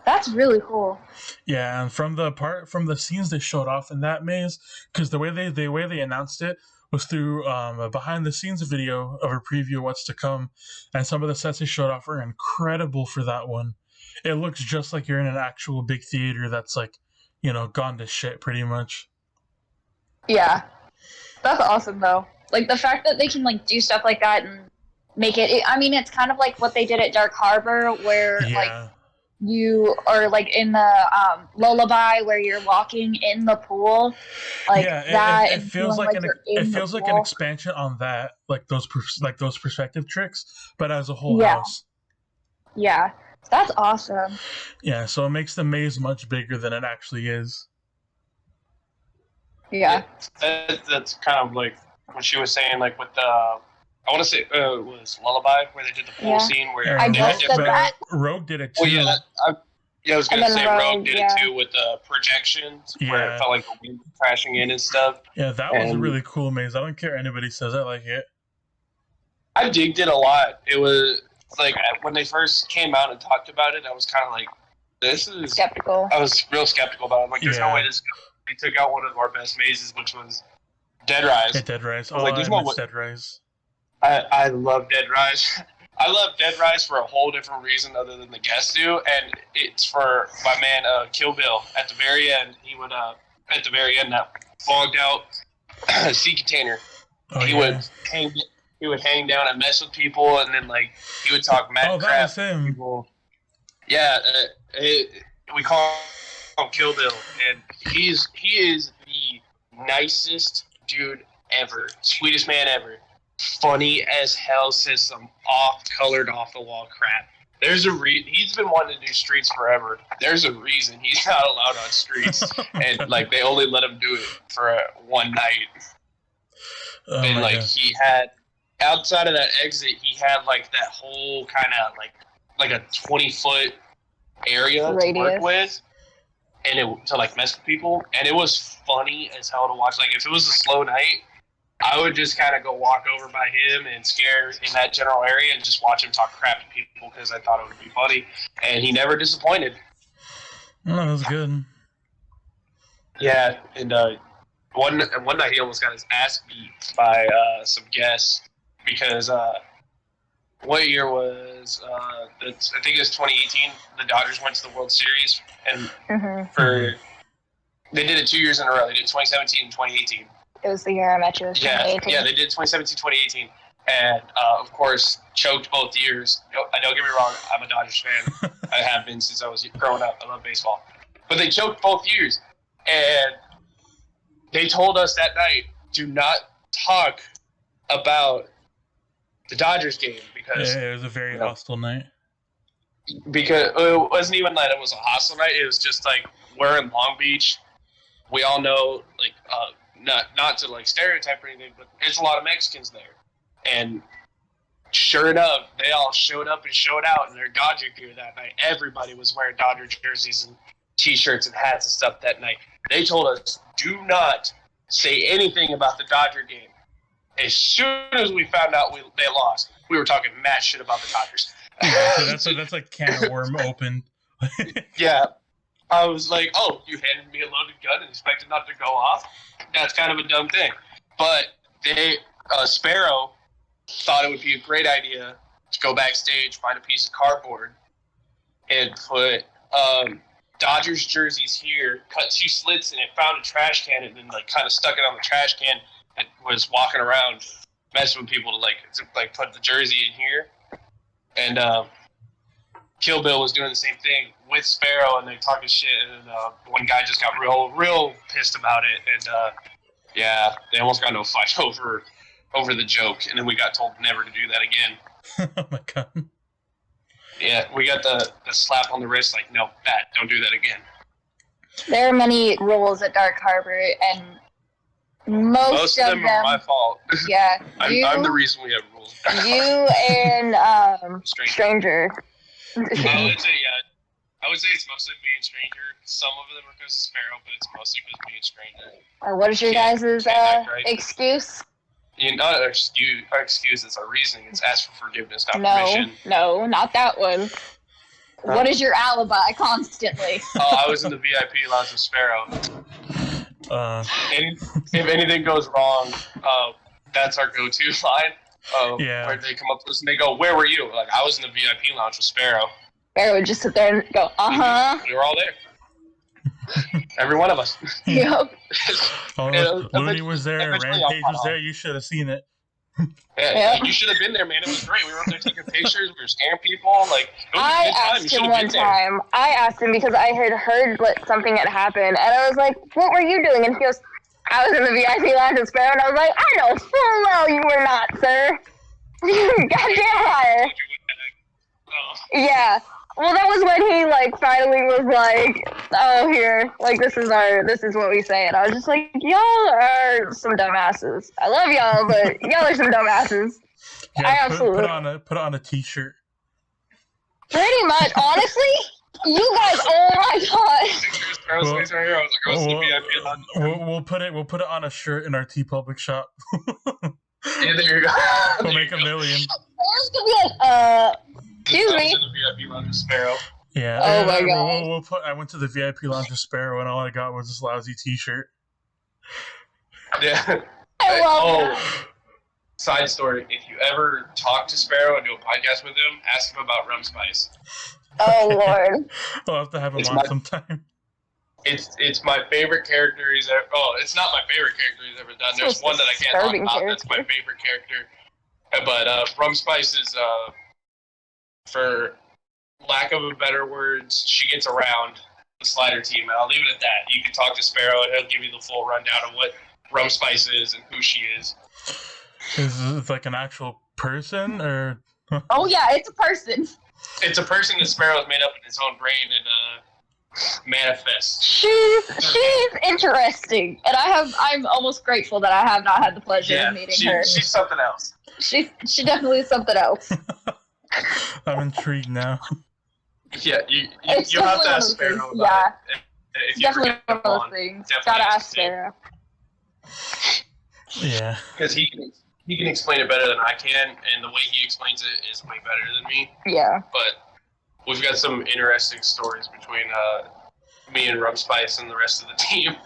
that's really cool. Yeah, and from the scenes they showed off in that maze, because the way they announced it was through a behind the scenes video of a preview of what's to come, and some of the sets they showed off are incredible for that one. It looks just like you're in an actual big theater that's like, you know, gone to shit pretty much. Yeah. That's awesome, though. Like, the fact that they can, like, do stuff like that and make it... I mean, it's kind of like what they did at Dark Harbor, where, like, you... Or, like, in the Lullaby, where you're walking in the pool. Like, that... It feels like an expansion on that, like those perspective tricks, but as a whole house. Yeah. That's awesome. Yeah, so it makes the maze much bigger than it actually is. Yeah. That's kind of like what she was saying, like with the, I want to say, was Lullaby, where they did the pool scene where I just said that. Rogue did it too. Well, I was going to say Rogue did it too with the projections, where it felt like the wind crashing in and stuff. Yeah, that was a really cool maze. I don't care anybody says I like it. I digged it a lot. It was like when they first came out and talked about it, I was kind of like, this is skeptical. I was real skeptical about it. I'm like, there's no way this. They took out one of our best mazes, which was Dead Rise. Yeah, Dead Rise. I miss Dead Rise. I love Dead Rise. I love Dead Rise for a whole different reason other than the guests do, and it's for my man Kill Bill. At the very end, he would that fogged out sea container. He would hang down and mess with people, and then like he would talk mad crap to people. Yeah, we call him Kill Bill, and he is the nicest dude ever, sweetest man ever. Funny as hell, says some off-colored, off-the-wall crap. There's a he's been wanting to do streets forever. There's a reason he's not allowed on streets, and like they only let him do it for one night. And like he had outside of that exit, he had like that whole kind of like a 20-foot area to work with, and to like mess with people, and it was funny as hell to watch. Like if it was a slow night, I would just kind of go walk over by him and scare in that general area and just watch him talk crap to people because I thought it would be funny, and he never disappointed. Oh, that was good. Yeah, and one night he almost got his ass beat by some guests because what year was I think it was 2018. The Dodgers went to the World Series, and they did it 2 years in a row. They did 2017 and 2018. It was the year I met you. Yeah, they did 2017, 2018, and of course choked both years. Don't get me wrong, I'm a Dodgers fan. I have been since I was growing up. I love baseball, but they choked both years, and they told us that night, do not talk about the Dodgers game because it was a very hostile night. Because it wasn't even that it was a hostile night. It was just like we're in Long Beach. We all know, like, not to like stereotype or anything, but there's a lot of Mexicans there. And sure enough, they all showed up and showed out in their Dodger gear that night. Everybody was wearing Dodger jerseys and T-shirts and hats and stuff that night. They told us, do not say anything about the Dodger game. As soon as we found out they lost, we were talking mad shit about the Dodgers. Yeah, so that's like can of worm open. Yeah. I was like, oh, you handed me a loaded gun and expected not to go off? That's kind of a dumb thing. But Sparrow thought it would be a great idea to go backstage, find a piece of cardboard, and put Dodgers jerseys here, cut 2 slits in it, found a trash can, and then like kind of stuck it on the trash can and was walking around messing with people to like put the jersey in here. And Kill Bill was doing the same thing with Sparrow, and they talking shit, and one guy just got real pissed about it, and they almost got into a fight over the joke, and then we got told never to do that again. Oh my god. Yeah, we got the slap on the wrist, like, no, don't do that again. There are many rules at Dark Harbor, and Most of them are my fault. Yeah. I'm the reason we have rules. You and Stranger. I would say it's mostly me and Stranger. Some of them are because of Sparrow, but it's mostly because me and Stranger. What is your guys' excuse? Not an excuse, it's a reasoning. It's ask for forgiveness, not permission. No, not that one. What is your alibi constantly? Oh, I was in the VIP lounge with Sparrow. If anything goes wrong, that's our go-to line. Where they come up to us and they go, "Where were you?" Like, I was in the VIP lounge with Sparrow. Sparrow would just sit there and go, "Uh-huh." We were all there. Every one of us. Yep. Looney was there, Rampage was there. You should have seen it. Yeah, you should have been there, man. It was great. We were up there taking pictures. We were scaring people. Like, it was I a good time. asked him one time. I asked him because I had heard something had happened, and I was like, "What were you doing?" And he goes, "I was in the VIP lounge with Sparrow," and I was like, "I know full well you were not, sir. Goddamn liar." Yeah. Well, that was when he finally was like, "Oh, here, this is what we say," and I was just like, "Y'all are some dumbasses. I love y'all, but y'all are some dumbasses." Yeah, I absolutely put on a t-shirt. Pretty much, honestly, you guys. Oh my god. We'll put it on a shirt in our TeePublic shop. Yeah, there you go. We'll make $1 million. It's gonna be like, excuse me. In the VIP lounge with Sparrow. Yeah. Oh my god. I went to the VIP lounge with Sparrow, and all I got was this lousy T-shirt. Yeah. I love that. Side story: if you ever talk to Sparrow and do a podcast with him, ask him about Rum Spice. Oh Lord. I'll have to have him on sometime. It's my favorite character he's ever. Oh, it's not my favorite character he's ever done. There's one that I can't talk about. That's my favorite character. But Rum Spice is for lack of a better words, she gets around the Slider team, and I'll leave it at that. You can talk to Sparrow, and he'll give you the full rundown of what Rum Spice is and who she is. Is it like an actual person, or? Oh yeah, it's a person. It's a person that Sparrow's made up in his own brain and manifests. She's interesting, and I'm almost grateful that I have not had the pleasure of meeting her. She's something else. She definitely is something else. I'm intrigued now. Yeah, you'll have to ask Sparrow about it. If definitely one of those things. Gotta ask Sparrow. Yeah. Because he can explain it better than I can, and the way he explains it is way better than me. Yeah. But we've got some interesting stories between me and Rum Spice and the rest of the team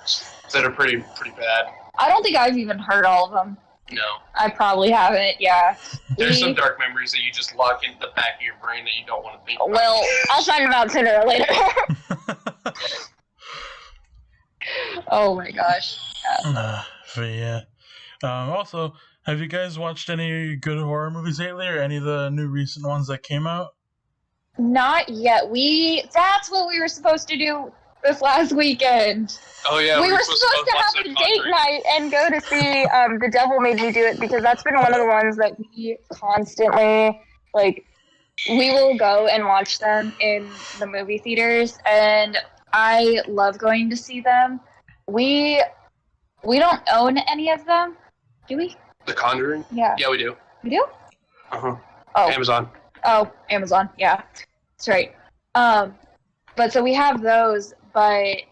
that are pretty bad. I don't think I've even heard all of them. No. I probably haven't, yeah. There's some dark memories that you just lock into the back of your brain that you don't want to think about. Well, I'll find them out sooner or later. Oh my gosh. But yeah. Also, have you guys watched any good horror movies lately, or any of the new recent ones that came out? Not yet. That's what we were supposed to do this last weekend. Oh yeah, we were supposed to have a date night and go to see The Devil Made Me Do It, because that's been one of the ones that we constantly, we will go and watch them in the movie theaters, and I love going to see them. We don't own any of them, do we? The Conjuring? Yeah. Yeah, we do. We do? Uh-huh. Oh. Amazon. Oh, Amazon, yeah. That's right. But so we have those, but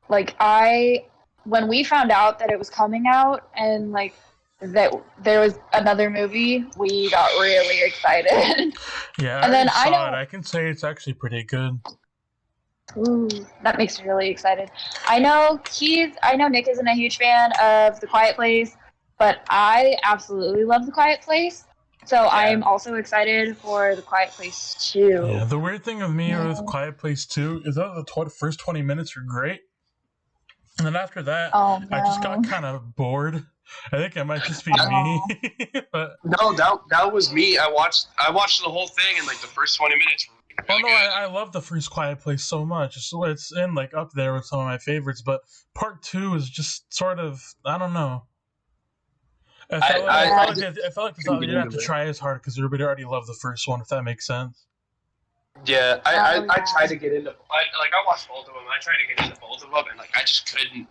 when we found out that it was coming out and that there was another movie, we got really excited. Yeah, and then I saw it. I can say it's actually pretty good. Ooh, that makes me really excited. I know Nick isn't a huge fan of The Quiet Place, but I absolutely love The Quiet Place. So I'm also excited for The Quiet Place 2. Yeah, the weird thing with me with Quiet Place 2 is that the first 20 minutes were great. And then after that, I just got kind of bored. I think it might just be me. But no, that was me. I watched the whole thing in the first 20 minutes. Really I love the first Quiet Place so much. So it's in up there with some of my favorites. But part 2 is just sort of, I don't know. I felt like they didn't have to try as hard because everybody already loved the first one, if that makes sense. Yeah, I tried to get into I watched both of them. I tried to get into both of them, and I just couldn't.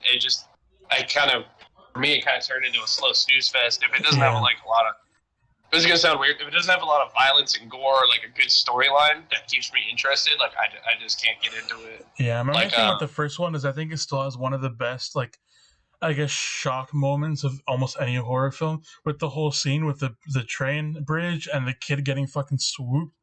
for me, it kind of turned into a slow snooze fest. If it doesn't have like a lot of, this is gonna sound weird. If it doesn't have a lot of violence and gore, like a good storyline that keeps me interested, like I just can't get into it. Yeah, my main thing with the first one is I think it still has one of the best, like, I guess, shock moments of almost any horror film, with the whole scene with the train bridge and the kid getting fucking swooped.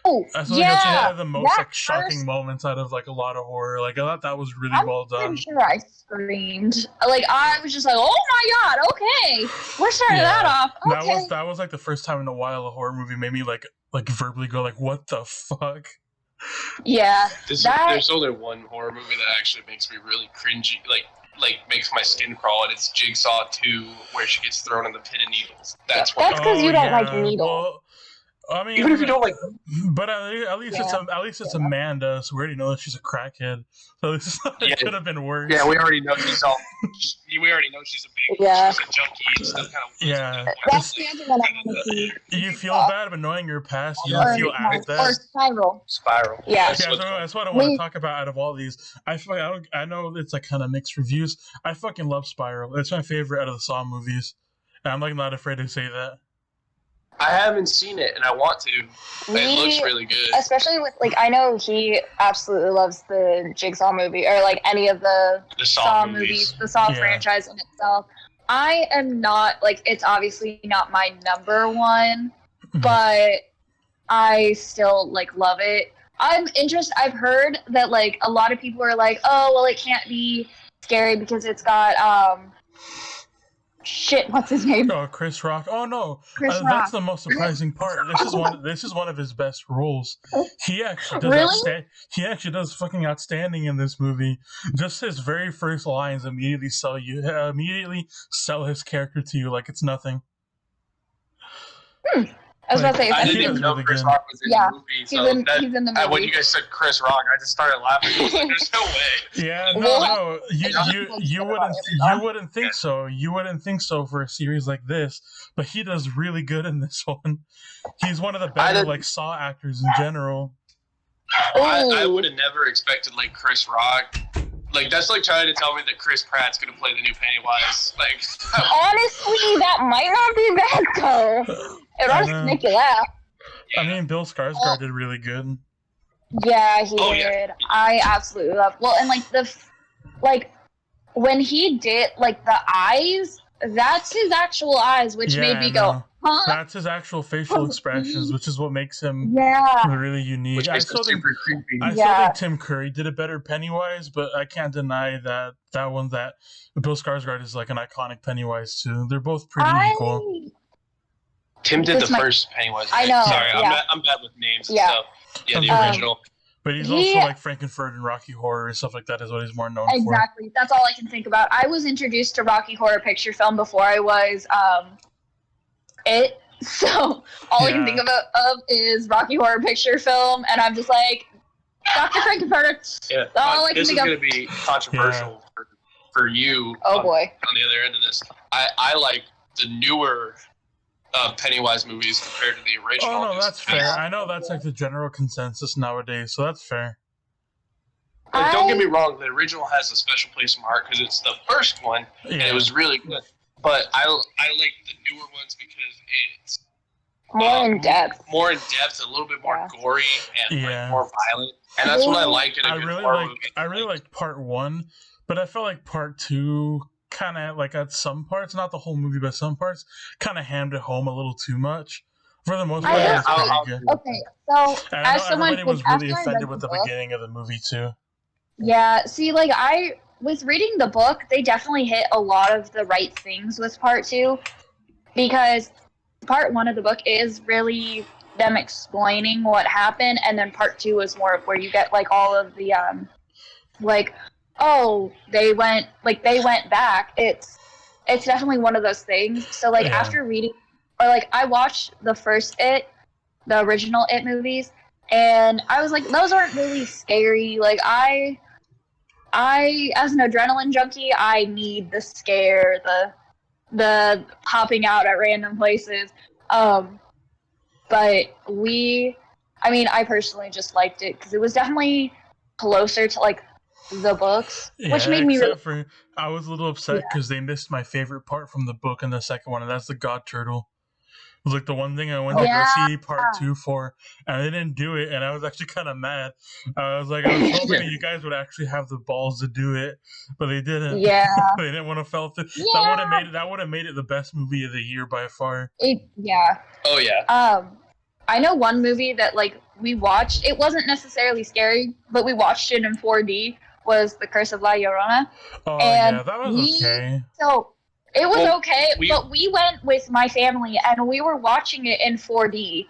Oh, I feel like that's one of the most like shocking moments out of like a lot of horror. Like I thought that was really well done. I'm sure I screamed. Like I was just like, "Oh my god! Okay, we're starting that off." Okay. That was like the first time in a while a horror movie made me like verbally go like, "What the fuck?" Yeah. There's only one horror movie that actually makes me really cringy, like makes my skin crawl, and it's Jigsaw 2, where she gets thrown in the pit of needles. That's because you don't like needles. Well, I mean, even if you don't like, but at least it's Amanda, so we already know that she's a crackhead. So this could have been worse. Yeah, we already know she's all. We already know she's a big. She's a junkie and stuff. Kind of. Yeah. That's the answer that I want to see. You feel bad about knowing your past. You don't feel as bad. Or Spiral. Yeah. That's what I want to talk about out of all these. I know it's like kind of mixed reviews. I fucking love Spiral. It's my favorite out of the Saw movies. And I'm like not afraid to say that. I haven't seen it, and I want to. It looks really good. Especially with, like, I know he absolutely loves the Jigsaw movie, or, like, any of the Saw movies, the Saw franchise in itself. I am not, like, it's obviously not my number one, but I still, like, love it. I'm interested. I've heard that, like, a lot of people are like, oh, well, it can't be scary because it's got, shit, what's his name? Oh, Chris Rock. Oh no, Chris Rock. That's the most surprising part. This is one of his best roles. He actually does he actually does fucking outstanding in this movie. Just his very first lines immediately sell his character to you like it's nothing. I was about to say, I didn't even know Chris Rock was in the movie. So he's in the movie. When you guys said Chris Rock, I just started laughing. I was like, there's no way. Yeah, no, you wouldn't think so. You wouldn't think so for a series like this, but he does really good in this one. He's one of the better like Saw actors in general. I would have never expected like Chris Rock. Like that's like trying to tell me that Chris Pratt's gonna play the new Pennywise. Like honestly, that might not be bad though. It would make you laugh. Yeah. I mean, Bill Skarsgård did really good. Yeah, he did. Yeah. I absolutely love. Well, and like when he did like the eyes, that's his actual eyes, which made me go, huh? That's his actual facial expressions, which is what makes him really unique. Which makes him super creepy. I still think Tim Curry did a better Pennywise, but I can't deny that Bill Skarsgård is like an iconic Pennywise too. They're both pretty equal. Tim did the first Pennywise. I know. Sorry, I'm bad with names and stuff. Yeah, the original. But he's also like Frankenfurter and Rocky Horror and stuff like that is what he's more known for. Exactly. That's all I can think about. I was introduced to Rocky Horror Picture Film before I was it. So all I can think of is Rocky Horror Picture Film, and I'm just like, Dr. Frankenfurter. Yeah. All I can this think is going to be controversial for you. Oh boy. On the other end of this, I like the newer Pennywise movies compared to the original. Oh no, that's fair. I know that's like the general consensus nowadays, so that's fair. Don't get me wrong, the original has a special place in my heart because it's the first one, and it was really good. But I like the newer ones because it's more in depth. More in depth, a little bit more gory and like, more violent. And that's what I like in a good horror movie. I really liked part 1, but I felt like part 2 kind of like at some parts, not the whole movie, but some parts kind of hammed it home a little too much. For the most part, it's pretty good. Okay, so and I know everybody was really offended with the beginning of the movie too. Yeah, see, like I was reading the book, they definitely hit a lot of the right things with part 2, because part 1 of the book is really them explaining what happened, and then part 2 is more of where you get like all of the like, oh, they went back. It's definitely one of those things. So like after reading, or like I watched the first the original It movies, and I was like, those aren't really scary. Like I as an adrenaline junkie, I need the scare, the popping out at random places. But I personally just liked it because it was definitely closer to like the books, Yeah, which made me really. I was a little upset because they missed my favorite part from the book in the second one, and that's the God Turtle. It was like the one thing I wanted to go see part 2 for, and they didn't do it, and I was actually kind of mad. I was hoping you guys would actually have the balls to do it, but they didn't. Yeah. They didn't want to felt it. Yeah. That would have made it the best movie of the year by far. Yeah. Oh yeah. I know one movie that like we watched. It wasn't necessarily scary, but we watched it in 4D. Was The Curse of La Llorona? Oh and yeah, that was okay. So it was okay, but we went with my family and we were watching it in 4D.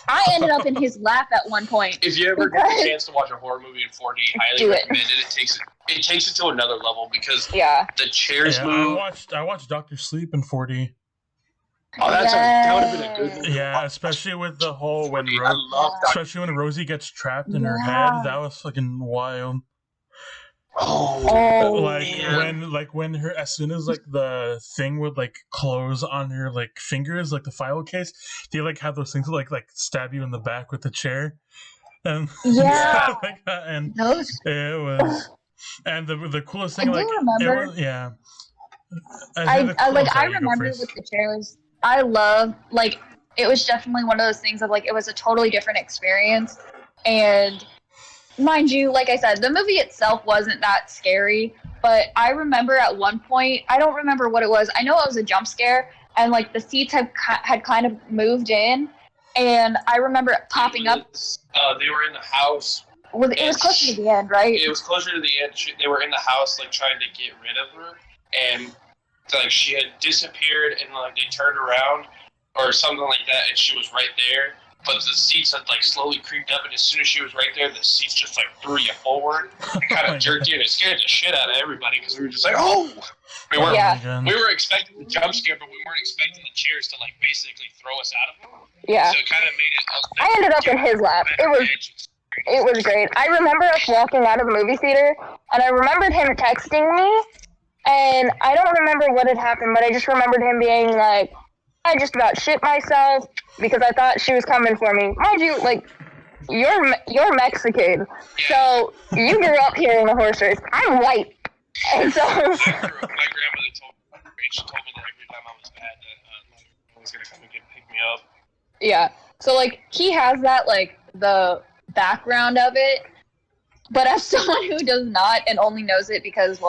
I ended up in his lap at one point. If you ever get the chance to watch a horror movie in 4D, highly recommend it. It takes it to another level because the chairs move. I watched Dr. Sleep in 4D. Oh, that would have been a good movie. Yeah, especially with the whole especially when Rosie gets trapped in her head. That was fucking wild. When her, as soon as like the thing would like close on her like fingers, like the file case, they like have those things that like stab you in the back with the chair, and like that, and it was, and the coolest thing I remember with the chairs. I love it was definitely one of those things of like it was a totally different experience, and mind you, like I said, the movie itself wasn't that scary, but I remember at one point, I don't remember what it was. I know it was a jump scare, and like the seats had kind of moved in, and I remember it popping up. They were in the house. Well, it was closer to the end, right? It was closer to the end. They were in the house, like trying to get rid of her, and like she had disappeared, and like they turned around or something like that, and she was right there. But the seats had like slowly creeped up, and as soon as she was right there, the seats just like threw you forward, and kind of jerked you, and it scared the shit out of everybody because we were just like, oh! We were expecting the jump scare, but we weren't expecting the chairs to like basically throw us out of them. Yeah. So it kind of made it. I ended up in his lap. It was great. I remember us walking out of the movie theater, and I remembered him texting me, and I don't remember what had happened, but I just remembered him being like, I just about shit myself because I thought she was coming for me. Mind you, like, you're Mexican, so you grew up hearing a horse race. I'm white, and so. My grandmother told me that every time I was bad, that my was gonna come and pick me up. Yeah, so like he has that like the background of it, but as someone who does not and only knows it because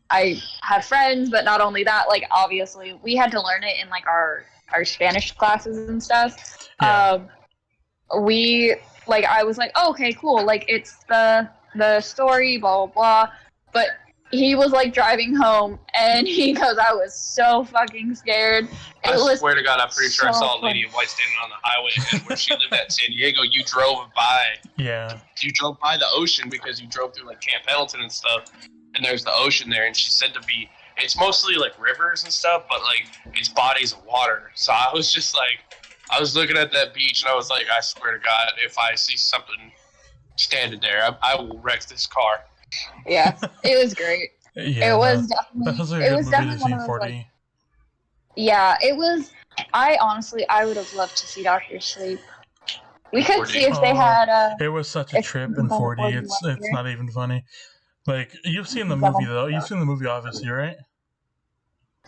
I have friends, but not only that, like, obviously, we had to learn it in, like, our Spanish classes and stuff. Yeah. I was like, oh, okay, cool, like, it's the story, blah, blah, blah, but he was, like, driving home, and he goes, I was so fucking scared. I swear to God, I'm pretty sure I saw a lady in white standing on the highway, and when she lived at San Diego, you drove by. Yeah. You drove by the ocean because you drove through, like, Camp Pendleton and stuff. And there's the ocean there, and she said it's mostly like rivers and stuff, but like it's bodies of water. So I was just like, I was looking at that beach, and I was like, I swear to God, if I see something standing there, I will wreck this car. Yeah, it was great. Yeah, it was definitely one of those. Like, yeah, it was. I would have loved to see Dr. Sleep. We could 4D. See if they had. It was such a trip in 4D. It's not even funny. Like, you've seen the movie, though. You've seen the movie, obviously, right?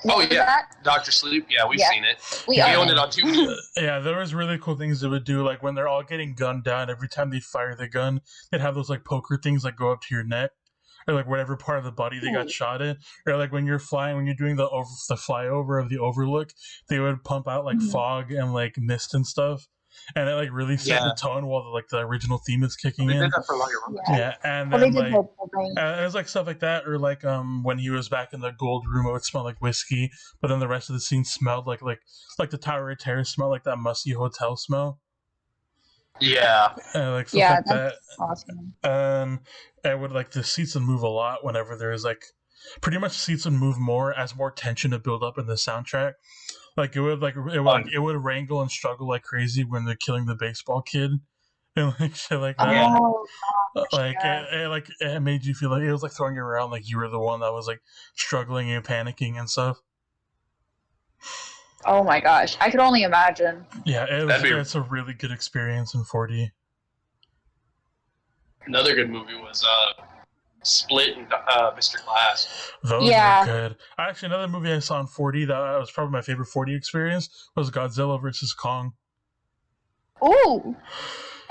Oh, yeah. Dr. Sleep. Yeah, we've seen it. We own it on 2. Yeah, there was really cool things they would do. Like, when they're all getting gunned down, every time they fire the gun, they'd have those, like, poker things, like, go up to your neck. Or, like, whatever part of the body they got shot in. Or, like, when you're doing the flyover of the overlook, they would pump out, like, fog and, like, mist and stuff. And it like really set the tone while the original theme is kicking in. They did that for like and then it was like stuff like that, or like when he was back in the gold room, it would smell like whiskey, but then the rest of the scene smelled like the Tower of Terror smelled like that musty hotel smell. Yeah, like stuff like that. Awesome. And it would the seats would move a lot whenever there's pretty much seats would move more as more tension would build up in the soundtrack. Like it would wrangle and struggle like crazy when they're killing the baseball kid and like shit like that. Oh, it made you feel like it was like throwing you around like you were the one that was like struggling and panicking and stuff. Oh my gosh, I could only imagine. Yeah, it's a really good experience in 4D. Another good movie was Split and Mr. Glass. Those Yeah. were good. Actually, another movie I saw in 4D that was probably my favorite 4D experience was Godzilla vs. Kong. Ooh.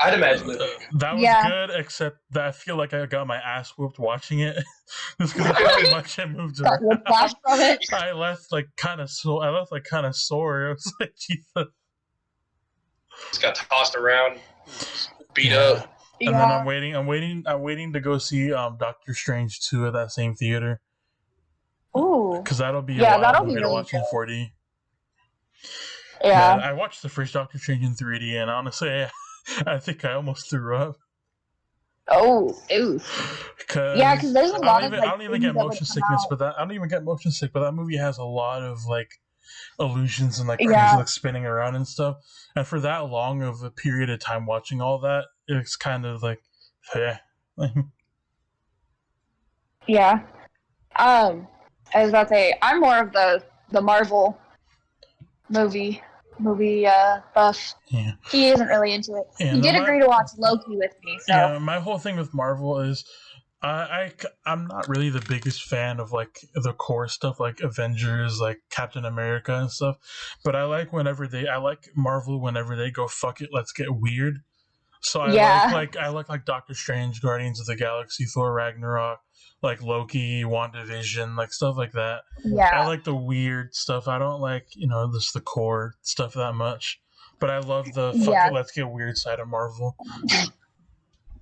I'd imagine that. That was good, except that I feel like I got my ass whooped watching it. Just because of how much I moved Got around. whiplash from it. I left kind of sore. I was like, Jesus. Just got tossed around, beat up. And then I'm waiting to go see Doctor Strange 2 at that same theater. Ooh. Because that'll be that'll be to really watch in good. 4D. Yeah. I watched the first Doctor Strange in 3D, and honestly, I think I almost threw up. Oh, ew. Because there's a lot of I don't even get motion sickness, but I don't even get motion sick. But that movie has a lot of like illusions and like crazy like spinning around and stuff. And for that long of a period of time watching all that, it's kind of like, yeah. Yeah. I was about to say, I'm more of the Marvel movie buff. Yeah. He isn't really into it. Yeah, he did agree to watch Loki with me, so. Yeah, my whole thing with Marvel is I'm not really the biggest fan of like the core stuff like Avengers, like Captain America and stuff, but I like Marvel whenever they go fuck it, let's get weird. So I like Doctor Strange, Guardians of the Galaxy, Thor Ragnarok, like Loki, WandaVision, like stuff like that. Yeah. I like the weird stuff. I don't like, just the core stuff that much. But I love the fuck it, let's get weird side of Marvel.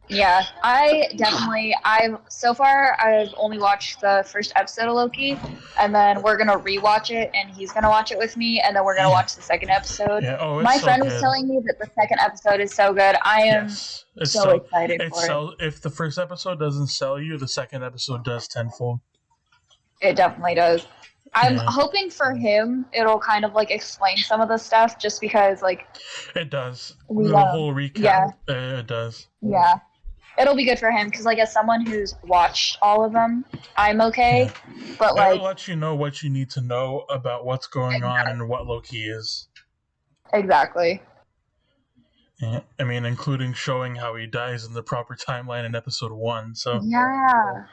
Yeah, so far I've only watched the first episode of Loki, and then we're gonna rewatch it, and he's gonna watch it with me, and then we're gonna watch the second episode. Yeah. My friend was telling me that the second episode is so good. I am so excited for it. If the first episode doesn't sell you, the second episode does tenfold. It definitely does. I'm hoping for him it'll kind of like explain some of the stuff, just because like it does. The whole recap. Yeah. It does. Yeah. It'll be good for him because, like, as someone who's watched all of them, I'm okay. But like, it'll let you know what you need to know about what's going on and what Loki is. Exactly. Yeah, I mean, including showing how he dies in the proper timeline in episode 1. So yeah.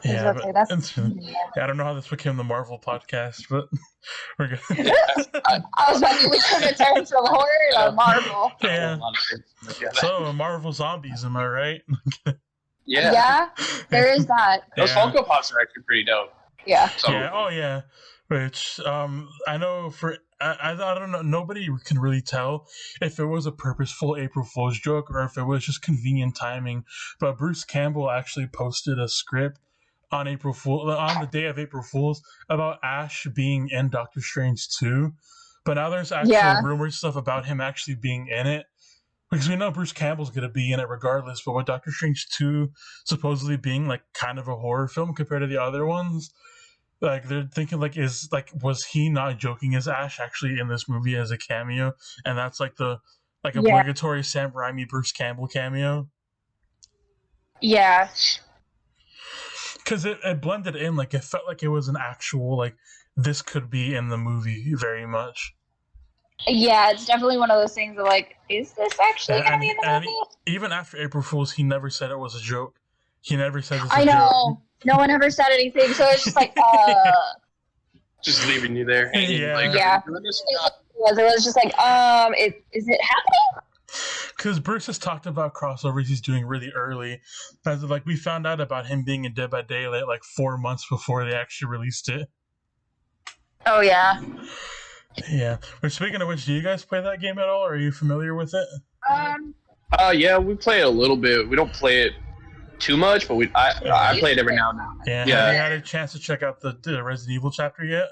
Yeah, I don't know how this became the Marvel podcast, but we're good. I was about to return from horror to Marvel. Yeah. So Marvel zombies, am I right? Yeah. Yeah, there is that. Those Funko Pops are actually pretty dope. Yeah. Yeah. Oh yeah. Which I know I don't know. Nobody can really tell if it was a purposeful April Fool's joke or if it was just convenient timing. But Bruce Campbell actually posted a script on the day of April Fool's about Ash being in Doctor Strange 2. But now there's actual rumor stuff about him actually being in it. Because we know Bruce Campbell's going to be in it regardless. But with Doctor Strange 2 supposedly being like kind of a horror film compared to the other ones, like they're thinking was he not joking as Ash actually in this movie as a cameo, and that's like the obligatory Sam Raimi Bruce Campbell cameo. Yeah, because it blended in, like it felt like it was an actual like this could be in the movie very much. Yeah, it's definitely one of those things of like, is this actually going to be in the movie? Even after April Fool's, he never said it was a joke. He never said it's a joke. I know. No one ever said anything, so it's just like, just leaving you there. Yeah. Like, yeah. It was just like, is it happening? Because Bruce has talked about crossovers he's doing really early. As like we found out about him being in Dead by Daylight like 4 months before they actually released it. Oh yeah. Yeah. But speaking of which, do you guys play that game at all? Or are you familiar with it? Yeah, we play it a little bit. We don't play it too much, but I play it every now and then. Yeah. Have you had a chance to check out the Resident Evil chapter yet?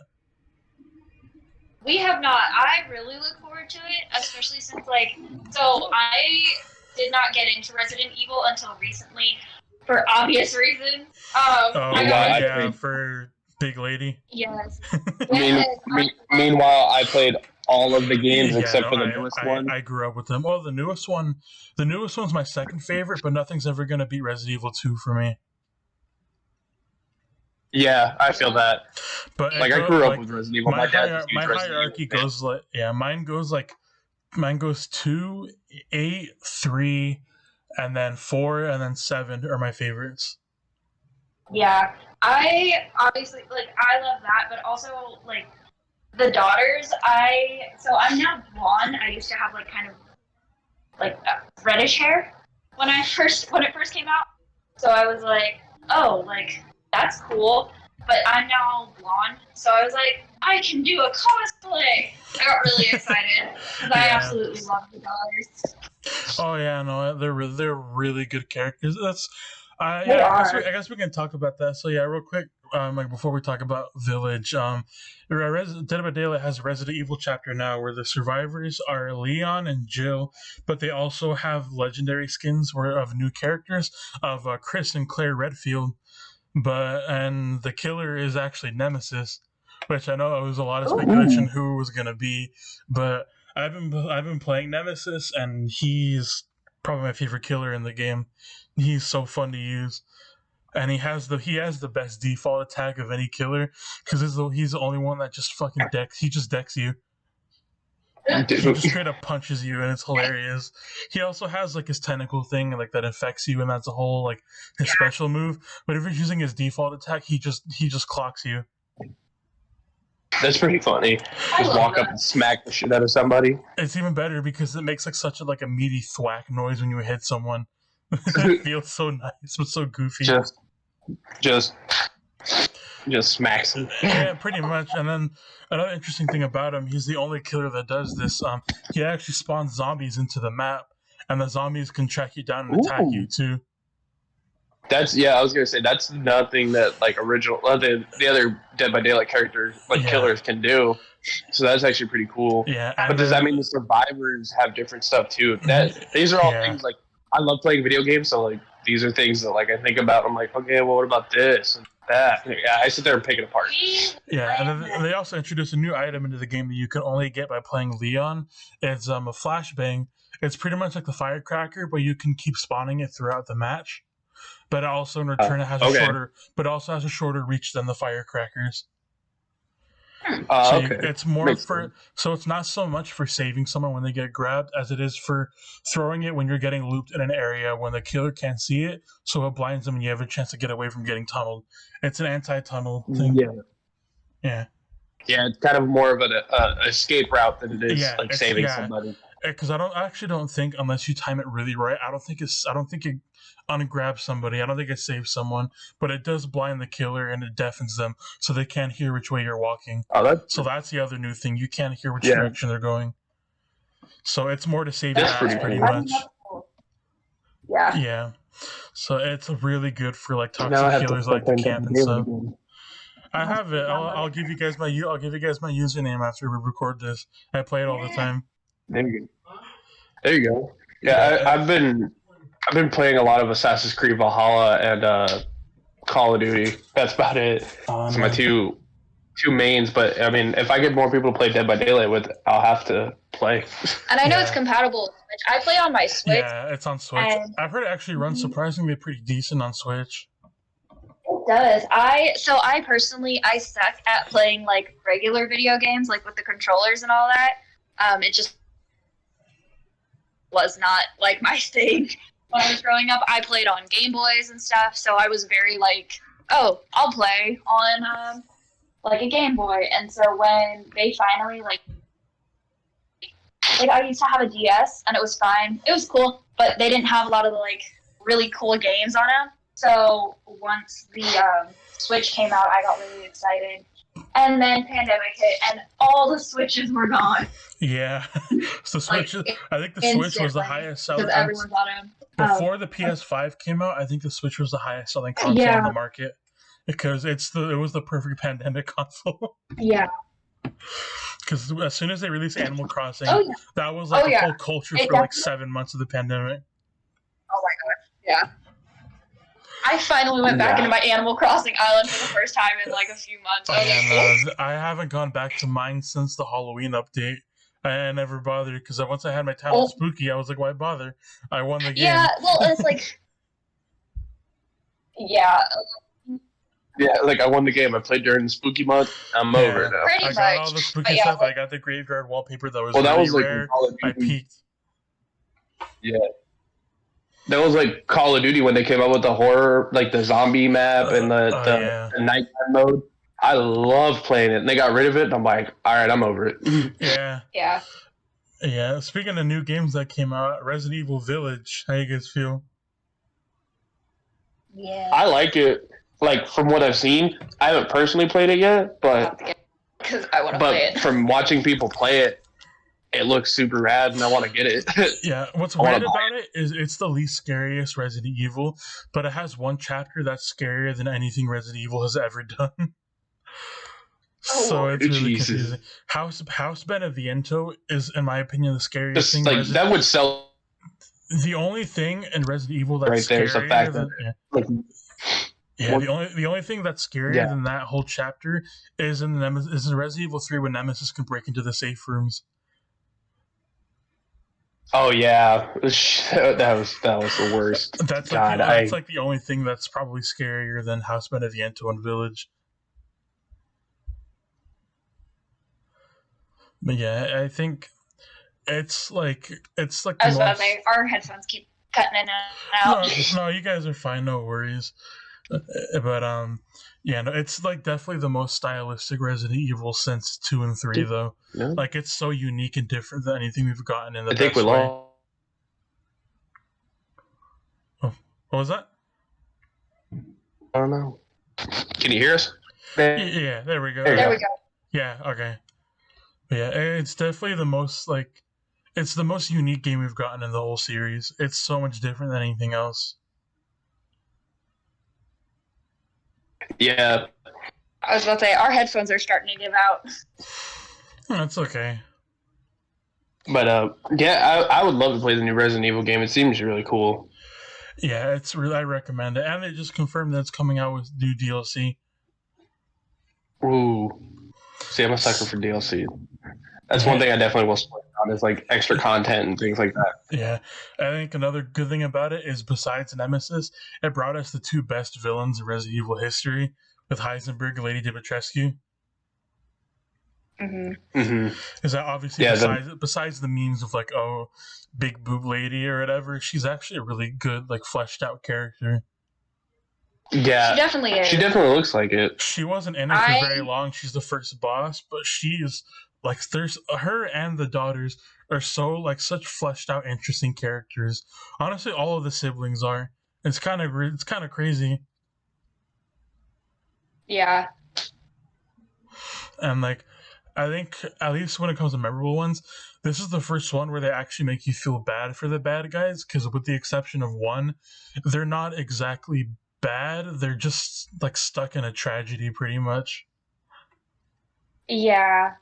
We have not. I really look forward to it, especially since so I did not get into Resident Evil until recently for obvious reasons. For Big Lady. Yes. Meanwhile, I played all of the games except for the newest one. I grew up with them. Oh, the newest one's my second favorite, but nothing's ever going to beat Resident Evil 2 for me. Yeah, I feel that. But I grew up with Resident Evil. My dad my hierarchy goes mine goes 2, 8, 3, and then 4, and then 7 are my favorites. Yeah, I obviously I love that, but also like the daughters. So I'm now blonde. I used to have like kind of like reddish hair when it first came out. So I was like, oh, like that's cool. But I'm now blonde, so I was like, I can do a cosplay. I got really excited because I absolutely love the daughters. Oh yeah, no, they're really good characters. I guess we can talk about that. So yeah, real quick, like before we talk about Village, Dead by Daylight has a Resident Evil chapter now where the survivors are Leon and Jill, but they also have legendary skins of new characters of Chris and Claire Redfield. And the killer is actually Nemesis, which I know it was a lot of speculation who it was gonna be, but I've been playing Nemesis, and he's probably my favorite killer in the game. He's so fun to use, and he has the best default attack of any killer because he's the only one that just fucking decks. He just decks you. He just straight up punches you, and it's hilarious. He also has like his tentacle thing, like that infects you, and that's a whole like his special move. But if you're using his default attack, he just clocks you. That's pretty funny. Just walk up and smack the shit out of somebody. It's even better because it makes like such a meaty thwack noise when you hit someone. It feels so nice, but so goofy. Just smacks him. Yeah, pretty much. And then another interesting thing about him, he's the only killer that does this. He actually spawns zombies into the map, and the zombies can track you down and attack you too. I was gonna say that's nothing that like the other Dead by Daylight characters killers can do. So that's actually pretty cool. Yeah. But does that mean the survivors have different stuff too? These are all things like I love playing video games, so like these are things that like I think about. I'm like, okay, well, what about this and that? Yeah, I sit there and pick it apart. Yeah, and then they also introduced a new item into the game that you can only get by playing Leon. It's a flashbang. It's pretty much like the firecracker, but you can keep spawning it throughout the match. But also in return, it has a shorter reach than the firecrackers. It's more so it's not so much for saving someone when they get grabbed as it is for throwing it when you're getting looped in an area when the killer can't see it, so it blinds them and you have a chance to get away from getting tunneled. It's an anti-tunnel thing. Yeah, it's kind of more of an escape route than it is saving somebody. Because I actually don't think, unless you time it really right, I don't think it ungrabs somebody. I don't think it saves someone, but it does blind the killer and it deafens them, so they can't hear which way you're walking. So that's the other new thing. You can't hear which direction they're going. So it's more to save your ass, pretty much. Yeah. Yeah. So it's really good for like toxic killers like the camp and stuff. I have it. I'll give you guys my username after we record this. I play it all the time. There you go. Yeah, I've been playing a lot of Assassin's Creed Valhalla and Call of Duty. That's about it. It's my two mains. But I mean, if I get more people to play Dead by Daylight with, I'll have to play. And I know it's compatible. I play on my Switch. Yeah, it's on Switch. I've heard it actually runs surprisingly pretty decent on Switch. It does. I personally suck at playing like regular video games, like with the controllers and all that. It just was not like my thing when I was growing up. I played on Game Boys and stuff, so I was very like, oh, I'll play on like a Game Boy. And so when they finally like I used to have a DS and it was fine. It was cool, but they didn't have a lot of the like really cool games on them. So once the Switch came out, I got really excited. And then pandemic hit, and all the Switches were gone. Yeah, so Switch. I think the Switch was the highest selling. Because everyone bought them. Before the PS5 came out, I think the Switch was the highest selling console on the market because it was the perfect pandemic console. Yeah. Because as soon as they released Animal Crossing, that was like a whole culture for like 7 months of the pandemic. Oh my gosh! Yeah. I finally went back into my Animal Crossing island for the first time in like a few months. I haven't gone back to mine since the Halloween update. I never bothered because once I had my time with Spooky, I was like, why bother? I won the game. Yeah, well, it's like... Yeah, like I won the game. I played during the Spooky month. I'm over now. Pretty I got all the spooky stuff. I got the graveyard wallpaper that was really rare. I peaked. Yeah. That was like Call of Duty when they came out with the horror, like the zombie map and the nighttime mode. I love playing it. And they got rid of it, and I'm like, all right, I'm over it. Yeah. Yeah. Speaking of new games that came out, Resident Evil Village. How you guys feel? Yeah. I like it. Like from what I've seen, I haven't personally played it yet, but because I want to play it. From watching people play it, it looks super rad, and I want to get it. Yeah, what's weird about it is it's the least scariest Resident Evil, but it has one chapter that's scarier than anything Resident Evil has ever done. So it's really confusing. House Beneviento is, in my opinion, the scariest thing. Like that would sell. The only thing in Resident Evil that's right there's the fact than, that the only thing that's scarier than that whole chapter is in Resident Evil 3 when Nemesis can break into the safe rooms. Oh yeah, that was the worst. That's like the only thing that's probably scarier than House Beneviento and Village. But yeah, I think it's like I was about to say, our headphones keep cutting in and out. No, you guys are fine, no worries. But it's like definitely the most stylistic Resident Evil since 2 and 3, though. Yeah. Like it's so unique and different than anything we've gotten in the best way. Oh, what was that? I don't know. Can you hear us? Yeah, there we go. There we go. Yeah, okay. But yeah, it's definitely the most it's the most unique game we've gotten in the whole series. It's so much different than anything else. Yeah. I was about to say, our headphones are starting to give out. That's okay. But I would love to play the new Resident Evil game. It seems really cool. Yeah, I recommend it. And they just confirmed that it's coming out with new DLC. Ooh. See, I'm a sucker for DLC. That's one thing I definitely will split on is like extra content and things like that. Yeah. I think another good thing about it is besides Nemesis, it brought us the two best villains in Resident Evil history with Heisenberg and Lady Dimitrescu. Mm-hmm. Mm-hmm. Is that obviously besides the memes of like, oh, big boob lady or whatever, she's actually a really good, like, fleshed out character. Yeah, she definitely is. She definitely looks like it. She wasn't in it for very long. She's the first boss, but she's like, there's her and the daughters are so like such fleshed out, interesting characters. Honestly, all of the siblings are. It's kind of crazy. Yeah. And like, I think at least when it comes to memorable ones, this is the first one where they actually make you feel bad for the bad guys. Because with the exception of one, they're not exactly bad. They're just like stuck in a tragedy, pretty much. Yeah.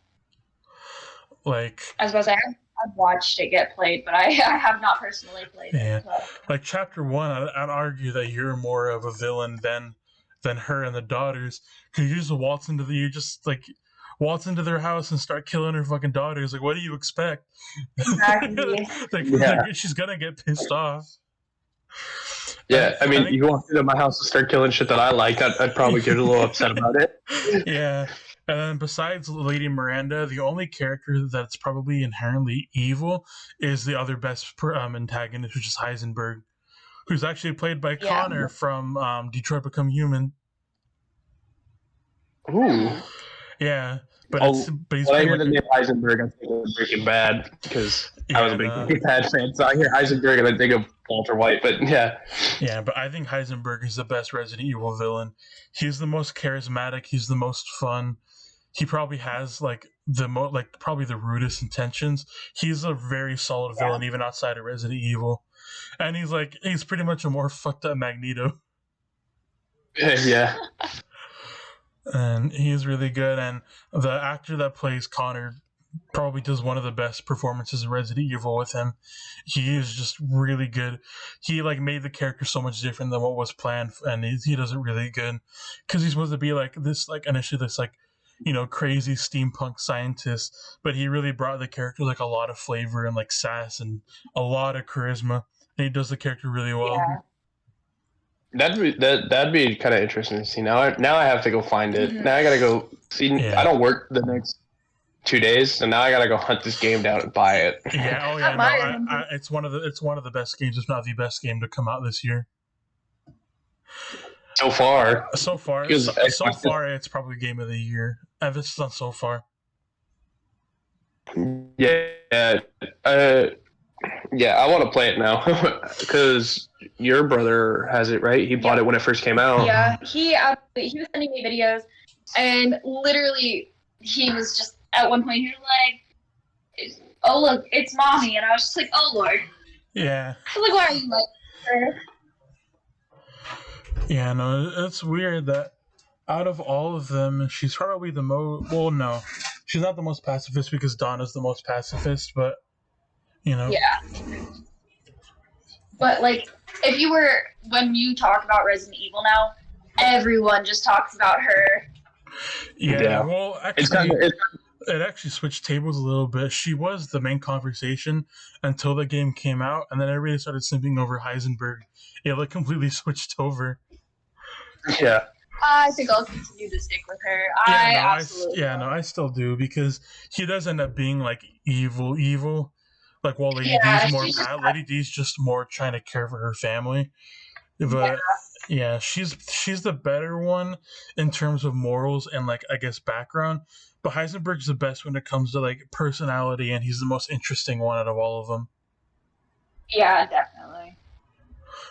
Like, I was about to say, I've watched it get played, but I have not personally played it. So. Like chapter 1, I'd argue that you're more of a villain than her and the daughters, because you just waltz into their house and start killing her fucking daughters. Like, what do you expect? Exactly. like, she's gonna get pissed off. Yeah, I mean, you walk into my house and start killing shit that I like, I'd probably get a little upset about it. Yeah. And then besides Lady Miranda, the only character that's probably inherently evil is the other best antagonist, which is Heisenberg, who's actually played by Connor from Detroit Become Human. Ooh. Yeah. But he's I hear the name Heisenberg, I think of Breaking Bad, because I was a big Breaking Bad fan, so I hear Heisenberg and I think of Walter White, but yeah. Yeah, but I think Heisenberg is the best Resident Evil villain. He's the most charismatic, he's the most fun. He probably has like probably the rudest intentions. He's a very solid villain even outside of Resident Evil. And he's pretty much a more fucked up Magneto. Yeah. And he's really good, and the actor that plays Connor probably does one of the best performances in Resident Evil with him. He is just really good. He like made the character so much different than what was planned, and he does it really good because he's supposed to be like this, like initially this like, you know, crazy steampunk scientist, but he really brought the character like a lot of flavor and like sass and a lot of charisma, and he does the character really well. Yeah. That'd be kind of interesting to see. Now I have to go find it. Now I gotta go see. Yeah. I don't work the next 2 days, and now I gotta go hunt this game down and buy it. Yeah, oh yeah, no, it's one of the best games, if not the best game to come out this year. So far, it's probably game of the year. It's done so far. Yeah, I want to play it now because your brother has it, right? He bought it when it first came out. Yeah, he was sending me videos, and literally he was just at one point he was like, "Oh look, it's mommy," and I was just like, "Oh Lord." Yeah. I was like, "Why are you like her?" Yeah, no, it's weird that out of all of them, she's probably the most. Well, no, she's not the most pacifist because Donna's the most pacifist, but you know. Yeah. But like, when you talk about Resident Evil now, everyone just talks about her. Yeah. Well, actually, it actually switched tables a little bit. She was the main conversation until the game came out, and then everybody started simping over Heisenberg. It like completely switched over. Yeah. I think I'll continue to stick with her. I still do because he does end up being like evil. Like while Lady D's more Lady D's just more trying to care for her family. But yeah, she's the better one in terms of morals and like I guess background. But Heisenberg's the best when it comes to like personality, and he's the most interesting one out of all of them. Yeah, definitely.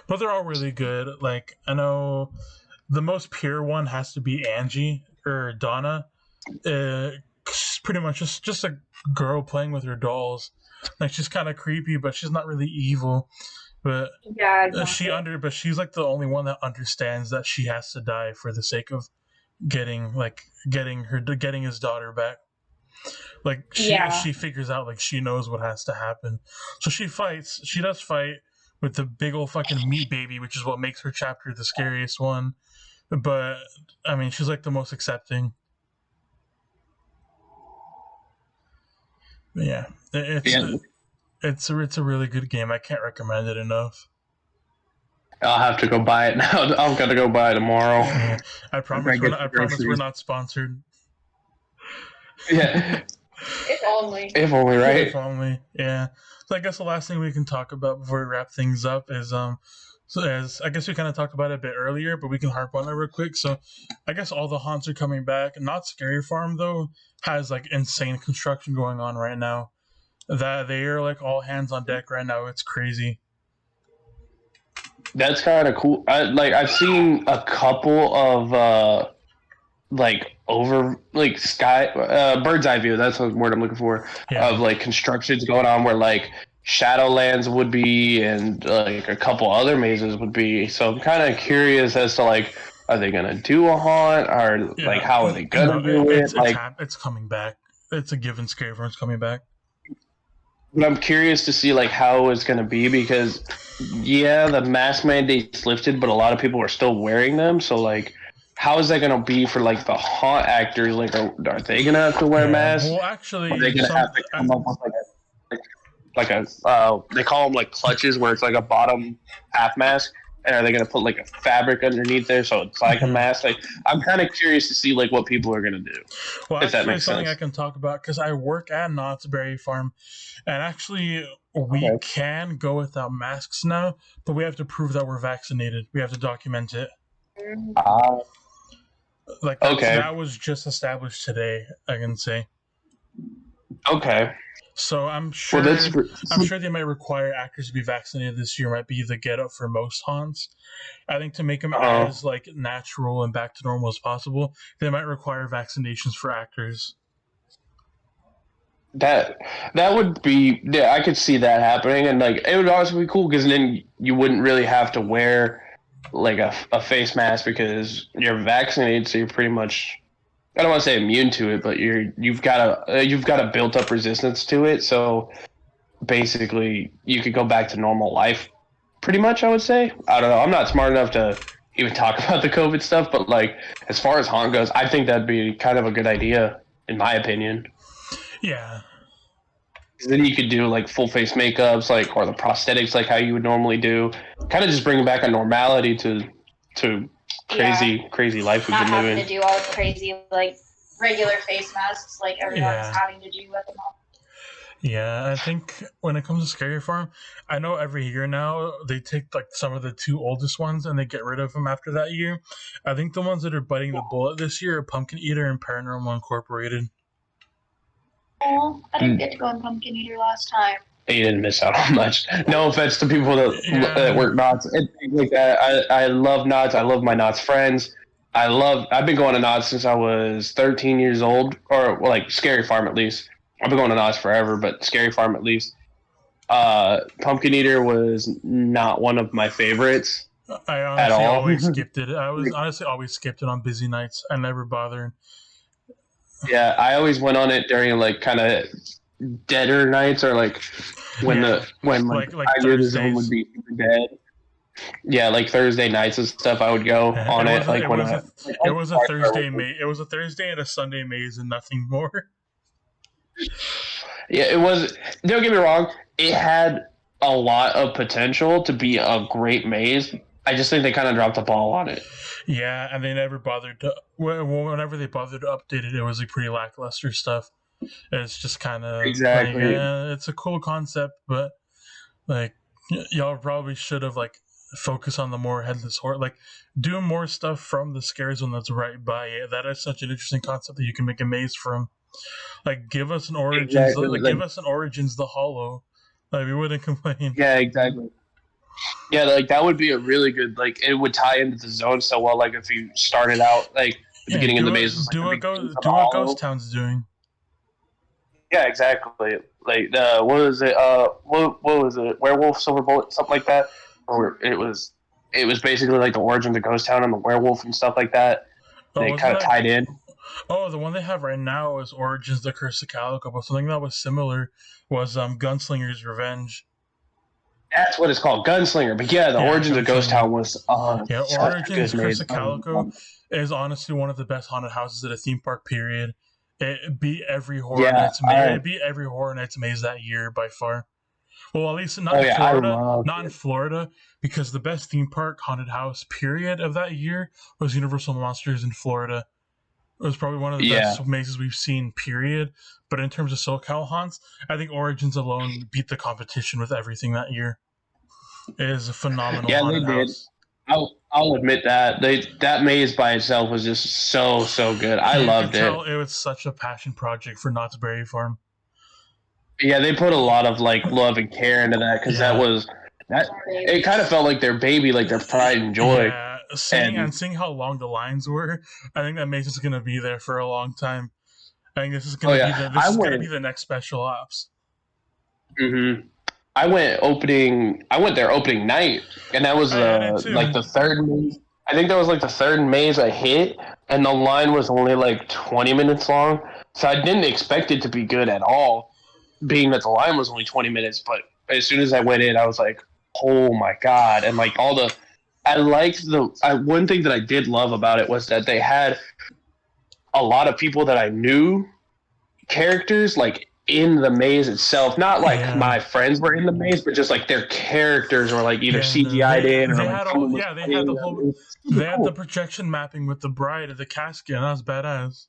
But they're all really good. Like I know the most pure one has to be Angie or Donna. Pretty much just a girl playing with her dolls. Like she's kind of creepy, but she's not really evil. But but she's like the only one that understands that she has to die for the sake of getting his daughter back. Like she figures out like she knows what has to happen, so she fights. She does fight with the big old fucking meat baby, which is what makes her chapter the scariest one. But I mean, she's like the most accepting. But yeah, it's a really good game. I can't recommend it enough. I'll have to go buy it now. I'm gonna go buy it tomorrow. Yeah, I promise we're not sponsored. Yeah. If only. If only, right? If only, yeah. So I guess the last thing we can talk about before we wrap things up is so as I guess we kind of talked about it a bit earlier, but we can harp on it real quick. So I guess all the haunts are coming back. Not Scary Farm though has like insane construction going on right now. That they are like all hands on deck right now. It's crazy. That's kind of cool. I've seen a couple of sky bird's eye view. That's the word I'm looking for. Yeah. Of like constructions going on where like Shadowlands would be and like a couple other mazes would be. So I'm kind of curious as to like, are they gonna do a haunt or like how are they gonna do it? It's coming back. It's a given. Scary Farm's coming back. But I'm curious to see like how it's gonna be because the mask mandate's lifted, but a lot of people are still wearing them. So like, how is that gonna be for like the haunt actors? Like, are they gonna have to wear masks? Well, actually, are they gonna have to come up with they call them like clutches, where it's like a bottom half mask, and are they gonna put like a fabric underneath there so it's like a mask? Like, I'm kind of curious to see like what people are gonna do. Well, if that makes something sense. I can talk about because I work at Knott's Berry Farm, and actually we can go without masks now, but we have to prove that we're vaccinated. We have to document it. That was just established today, I can say. Okay. So I'm sure they might require actors to be vaccinated this year. Might be the get up for most haunts. I think to make them as like natural and back to normal as possible, they might require vaccinations for actors. That would be I could see that happening, and like it would also be cool because then you wouldn't really have to wear like a face mask because you're vaccinated, so you're pretty much, I don't want to say immune to it, but you've got a built up resistance to it. So basically, you could go back to normal life, pretty much. I would say. I don't know. I'm not smart enough to even talk about the COVID stuff, but like as far as haunt goes, I think that'd be kind of a good idea, in my opinion. Yeah. Then you could do like full face makeups, like, or the prosthetics, like how you would normally do. Kind of just bring back a normality to crazy life we've been living. Not having to do all the crazy like regular face masks like everyone's Yeah. having to do at the moment. Yeah, I think when it comes to Scary Farm, I know every year now they take like some of the 2 oldest ones and they get rid of them after that year. I think the ones that are biting the bullet this year are Pumpkin Eater and Paranormal Incorporated. Oh, I didn't get to go on Pumpkin Eater last time. You didn't miss out on much. No offense to people that work Knott's. Like that. I love Knott's. I love my Knott's friends. I've been going to Knott's since I was 13 years old, or like Scary Farm at least. I've been going to Knott's forever, but Scary Farm at least. Pumpkin Eater was not one of my favorites. I honestly at all. always skipped it. I was honestly always skipped it on busy nights. I never bothered. Yeah, I always went on it during like kind of deader nights, or like when like I knew the zone would be super dead. Yeah, like Thursday nights and stuff. I would go on it. It was a Thursday maze. It was a Thursday and a Sunday maze and nothing more. Yeah, it was. Don't get me wrong. It had a lot of potential to be a great maze. I just think they kind of dropped the ball on it. Yeah, and they never bothered to. Whenever they bothered to update it, it was like pretty lackluster stuff. It's just kind of exactly. Like, it's a cool concept, but like y'all probably should have like focused on the more headless horror, like do more stuff from the scare zone that's right by it. That is such an interesting concept that you can make a maze from. Like, give us an Origins, exactly. give us an Origins the Hollow. Like, we wouldn't complain. Yeah, exactly. Yeah, like that would be a really good. Like, it would tie into the zone so well. Like, if you started out like the beginning of the maze, do what Ghost Town's doing. Yeah, exactly. Like, what was it? What was it? Werewolf Silver Bullet, something like that. Or it was basically like the origin of Ghost Town and the werewolf and stuff like that. They kind of tied in. Oh, the one they have right now is Origins: The Curse of Calico, but something that was similar was Gunslinger's Revenge. That's what it's called, Gunslinger. But yeah, the Origins of Ghost Town was Origins: Curse of Calico is honestly one of the best haunted houses at a theme park. Period. It beat every Horror Nights maze. It beat every Horror Nights maze that year by far. Well, at least not in Florida. Not in Florida, because the best theme park haunted house period of that year was Universal Monsters in Florida. It was probably one of the best mazes we've seen, period. But in terms of SoCal haunts, I think Origins alone beat the competition with everything that year. It is a phenomenal haunted house. I'll admit that. That maze by itself was just so good. I loved it. It was such a passion project for Knott's Berry Farm. Yeah, they put a lot of like love and care into that, because it kind of felt like their baby, like their pride and joy. Yeah, seeing how long the lines were, I think that maze is going to be there for a long time. I think this is going to be the next special ops. Mm-hmm. I went there opening night, and that was like the third maze. I think that was like the third maze I hit, and the line was only like 20 minutes long. So I didn't expect it to be good at all, being that the line was only 20 minutes. But as soon as I went in, I was like, oh my God. And like one thing that I did love about it was that they had a lot of people that I knew, characters like in the maze itself. Not like my friends were in the maze, but just like their characters were like either CGI'd in or they had the projection mapping with the bride of the casket, and that was badass.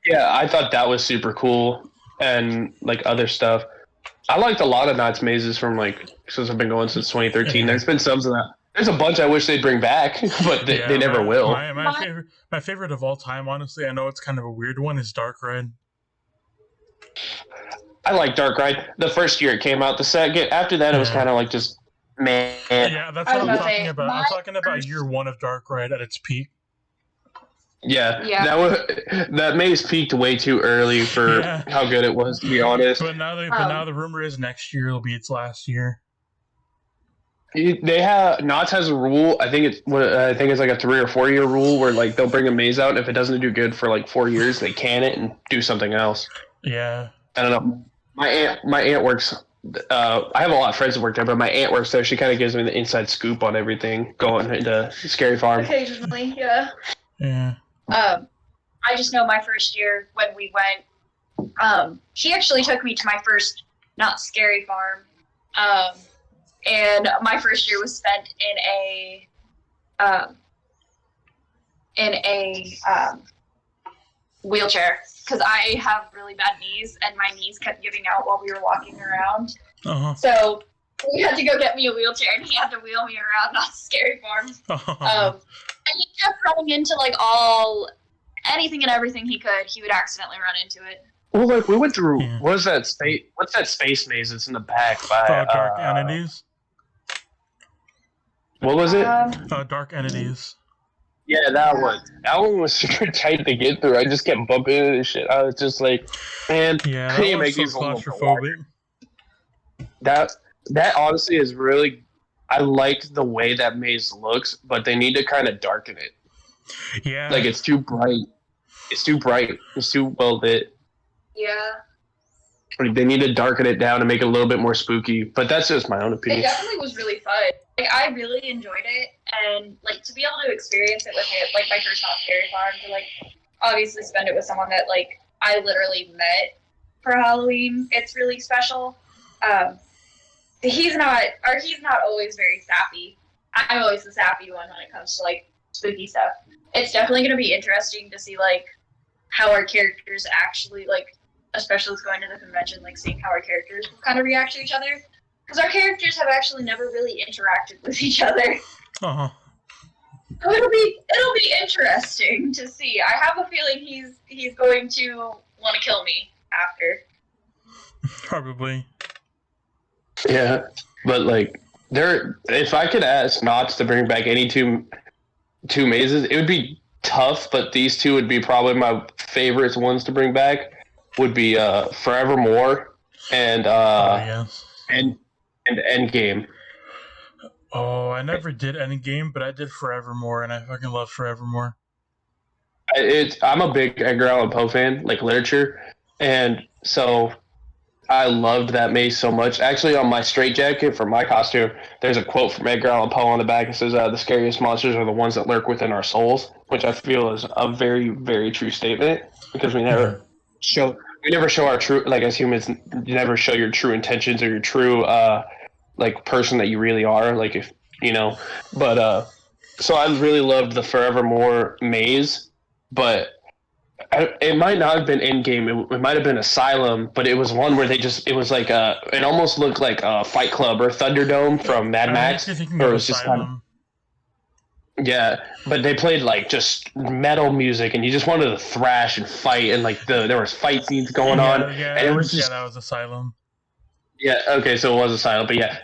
Yeah, I thought that was super cool, and like other stuff. I liked a lot of Knott's mazes from like since I've been going since 2013. There's been some of that. There's a bunch I wish they'd bring back, but they never will. My favorite of all time, honestly, I know it's kind of a weird one, is Dark Ride. I like Dark Ride. The first year it came out. The second after that, it was kind of like just man. Yeah, that's what I'm talking about. I'm talking about year one of Dark Ride at its peak. Yeah. That maze peaked way too early for how good it was, to be honest. But now the rumor is next year will be its last year. Knott's has a rule. I think it's like a 3 or 4 year rule where like they'll bring a maze out, and if it doesn't do good for like 4 years, they can it and do something else. Yeah. I don't know. My aunt works. I have a lot of friends that work there, but my aunt works there. She kind of gives me the inside scoop on everything going into Scary Farm. Occasionally, yeah. Yeah. I just know my first year when we went, she actually took me to my first not Scary Farm. And my first year was spent in a wheelchair because I have really bad knees and my knees kept giving out while we were walking around. So we had to go get me a wheelchair and he had to wheel me around, not scary farms. And he kept running into like anything and everything he could. He would accidentally run into it. Well, like we went through. What's that space maze that's in the back by Dark Entities? What was it? Dark Entities. Yeah, that one. That one was super tight to get through. I just kept bumping into this shit. I was just like, man, yeah, I need to make these a little bit. That honestly is really. I like the way that maze looks, but they need to kind of darken it. Yeah. Like it's too bright. It's too bright. It's too well lit. Yeah. Like they need to darken it down and make it a little bit more spooky. But that's just my own opinion. It definitely was really fun. Like I really enjoyed it, and like to be able to experience it with it, like my first Not Scary Farm, to like obviously spend it with someone that like I literally met for Halloween. It's really special. He's not always very sappy. I'm always the sappy one when it comes to like spooky stuff. It's definitely going to be interesting to see like how our characters actually like, especially with going to the convention, like seeing how our characters kind of react to each other, because our characters have actually never really interacted with each other. So it'll be interesting to see. I have a feeling he's going to want to kill me after. Probably. Yeah, but like if I could ask Knots to bring back any two mazes, it would be tough, but these two would be probably my favorite ones to bring back. Would be Forevermore and Endgame. Oh, I never did Endgame, but I did Forevermore, and I fucking love Forevermore. I'm a big Edgar Allan Poe fan, like literature, and so I loved that maze so much. Actually, on my straitjacket for my costume, there's a quote from Edgar Allan Poe on the back. It says, "The scariest monsters are the ones that lurk within our souls," which I feel is a very, very true statement, because we never show our true, like as humans, you never show your true intentions or your true like person that you really are, like if you know. But so I really loved the Forevermore maze, but it might not have been Endgame. It might have been Asylum, but it was one where it was like it almost looked like a Fight Club or Thunderdome from Mad Max. Or it was just kind of, yeah, but they played like just metal music, and you just wanted to thrash and fight, and like there was fight scenes going on, and it was just, that was Asylum. Yeah, okay, so it was Asylum, but yeah,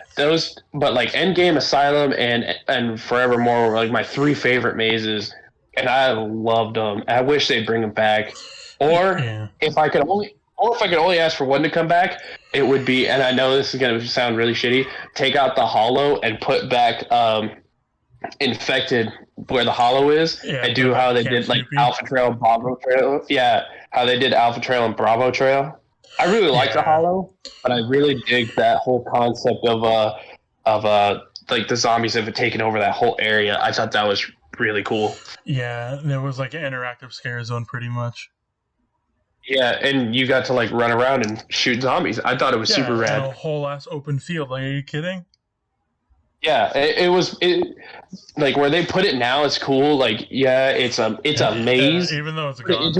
but like Endgame, Asylum, and Forevermore were like my three favorite mazes, and I loved them. I wish they'd bring them back, or if I could only ask for one to come back, it would be, and I know this is gonna sound really shitty, take out the Hollow and put back Infected where the Hollow is, and do how they did like Alpha Trail, Bravo Trail. Yeah, how they did Alpha Trail and Bravo Trail. I really like the Hollow, but I really dig that whole concept of like the zombies have taken over that whole area. I thought that was really cool. Yeah, there was like an interactive scare zone pretty much. Yeah, and you got to like run around and shoot zombies. I thought it was super rad. A whole ass open field. Like, are you kidding? Yeah, it was like where they put it now. It's cool. Like, yeah, it's a maze. Yeah, even though it's gone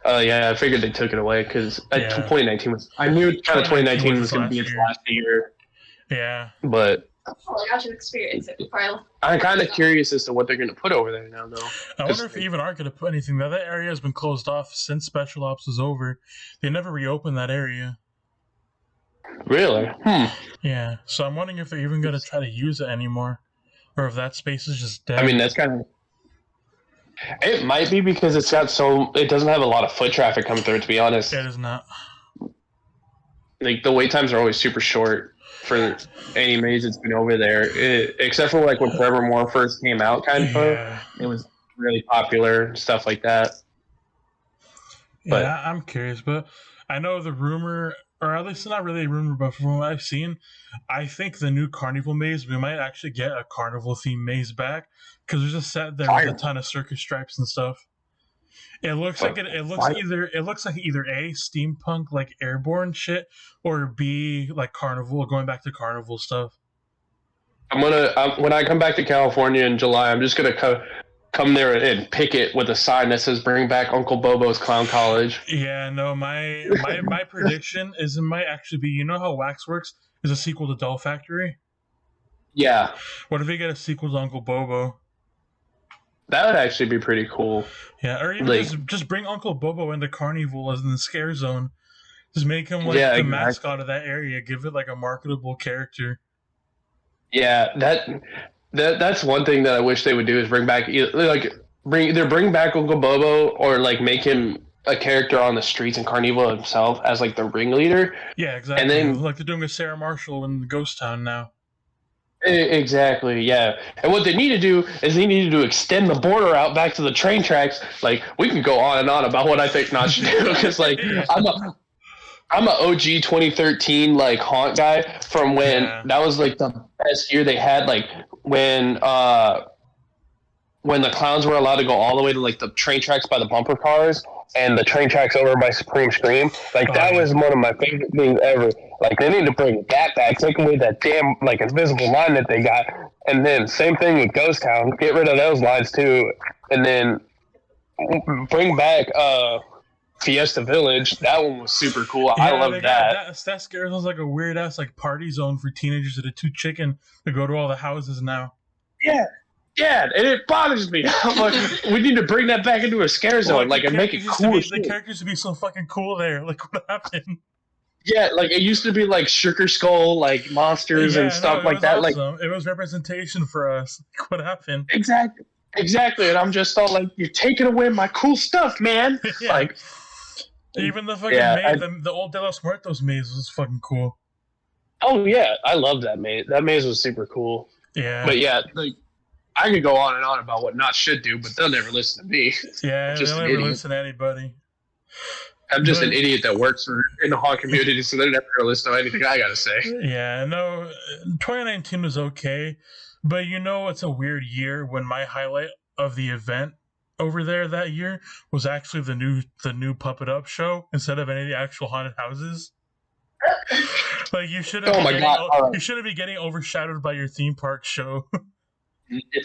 now. Yeah, I figured they took it away because 2019 was. I knew kind of 2019 was going to be its last year. Yeah, but I got to experience it before I'm kind of curious as to what they're going to put over there now, though. I wonder if they even are going to put anything there. That area has been closed off since Special Ops was over. They never reopened that area. Really? Yeah, so I'm wondering if they're even going to try to use it anymore, or if that space is just dead. I mean, that's kind of. It might be because it doesn't have a lot of foot traffic coming through, to be honest. It is not. Like, the wait times are always super short for any maze that's been over there. Except for, like, when Forevermore first came out, kind of. It was really popular and stuff like that. But, yeah, I'm curious, but I know the rumor, or at least not really a rumor, but from what I've seen, I think the new Carnival maze, we might actually get a Carnival-themed maze back, because there's a set there with a ton of circus stripes and stuff. It looks like it looks like either A, steampunk like airborne shit, or B, like Carnival, going back to Carnival stuff. I'm gonna when I come back to California in July, I'm just gonna come there and picket with a sign that says "Bring back Uncle Bobo's Clown College." Yeah, no, my prediction is it might actually be. You know how Waxworks is a sequel to Doll Factory? Yeah, What if we get a sequel to Uncle Bobo? that would actually be pretty cool. Yeah, or even Like- just bring Uncle Bobo into Carnival as in the scare zone. Just make him like Yeah, the exactly. mascot of that area. Give it like a marketable character. Yeah, that's one thing that I wish they would do is bring back bring back Uncle Bobo or like make him a character on the streets in Carnival himself as like the ringleader. Yeah, exactly. And then- like they're doing with Sarah Marshall in Ghost Town now. Exactly, yeah. And what they need to do is they need to extend the border out back to the train tracks. Like we can go on and on about what I think not should do because like I'm a OG 2013 like haunt guy from when that was like the best year they had, like when the clowns were allowed to go all the way to like the train tracks by the bumper cars and the train tracks over by Supreme Scream. Like that was one of my favorite things ever. Like they need to bring that back, take away that damn like invisible line that they got, and then same thing with Ghost Town, get rid of those lines too, and then bring back Fiesta Village. That one was super cool. I love that. That scares us like a weird ass like party zone for teenagers that are too chicken to go to all the houses now. Yeah, and it bothers me. I'm like, we need to bring that back into a scare zone, like and make it cool. The characters would be so fucking cool there. Like what happened? Yeah, like it used to be like Sugar Skull, like monsters and stuff like that. Awesome. Like it was representation for us. Like, what happened? Exactly. And I'm just all like, you're taking away my cool stuff, man. Yeah. Like even the fucking maze, the old De Los Muertos maze was fucking cool. Oh yeah, I love that maze. That maze was super cool. Yeah. But yeah, like I could go on and on about what not should do, but they'll never listen to me. Yeah, they'll never listen to anybody. I'm just an idiot that works in the haunt community, so they're never gonna listen to anything I gotta say. Yeah, no, 2019 was okay, but you know it's a weird year when my highlight of the event over there that year was actually the new Puppet Up show instead of any of the actual haunted houses. Like you shouldn't. You shouldn't be getting overshadowed by your theme park show.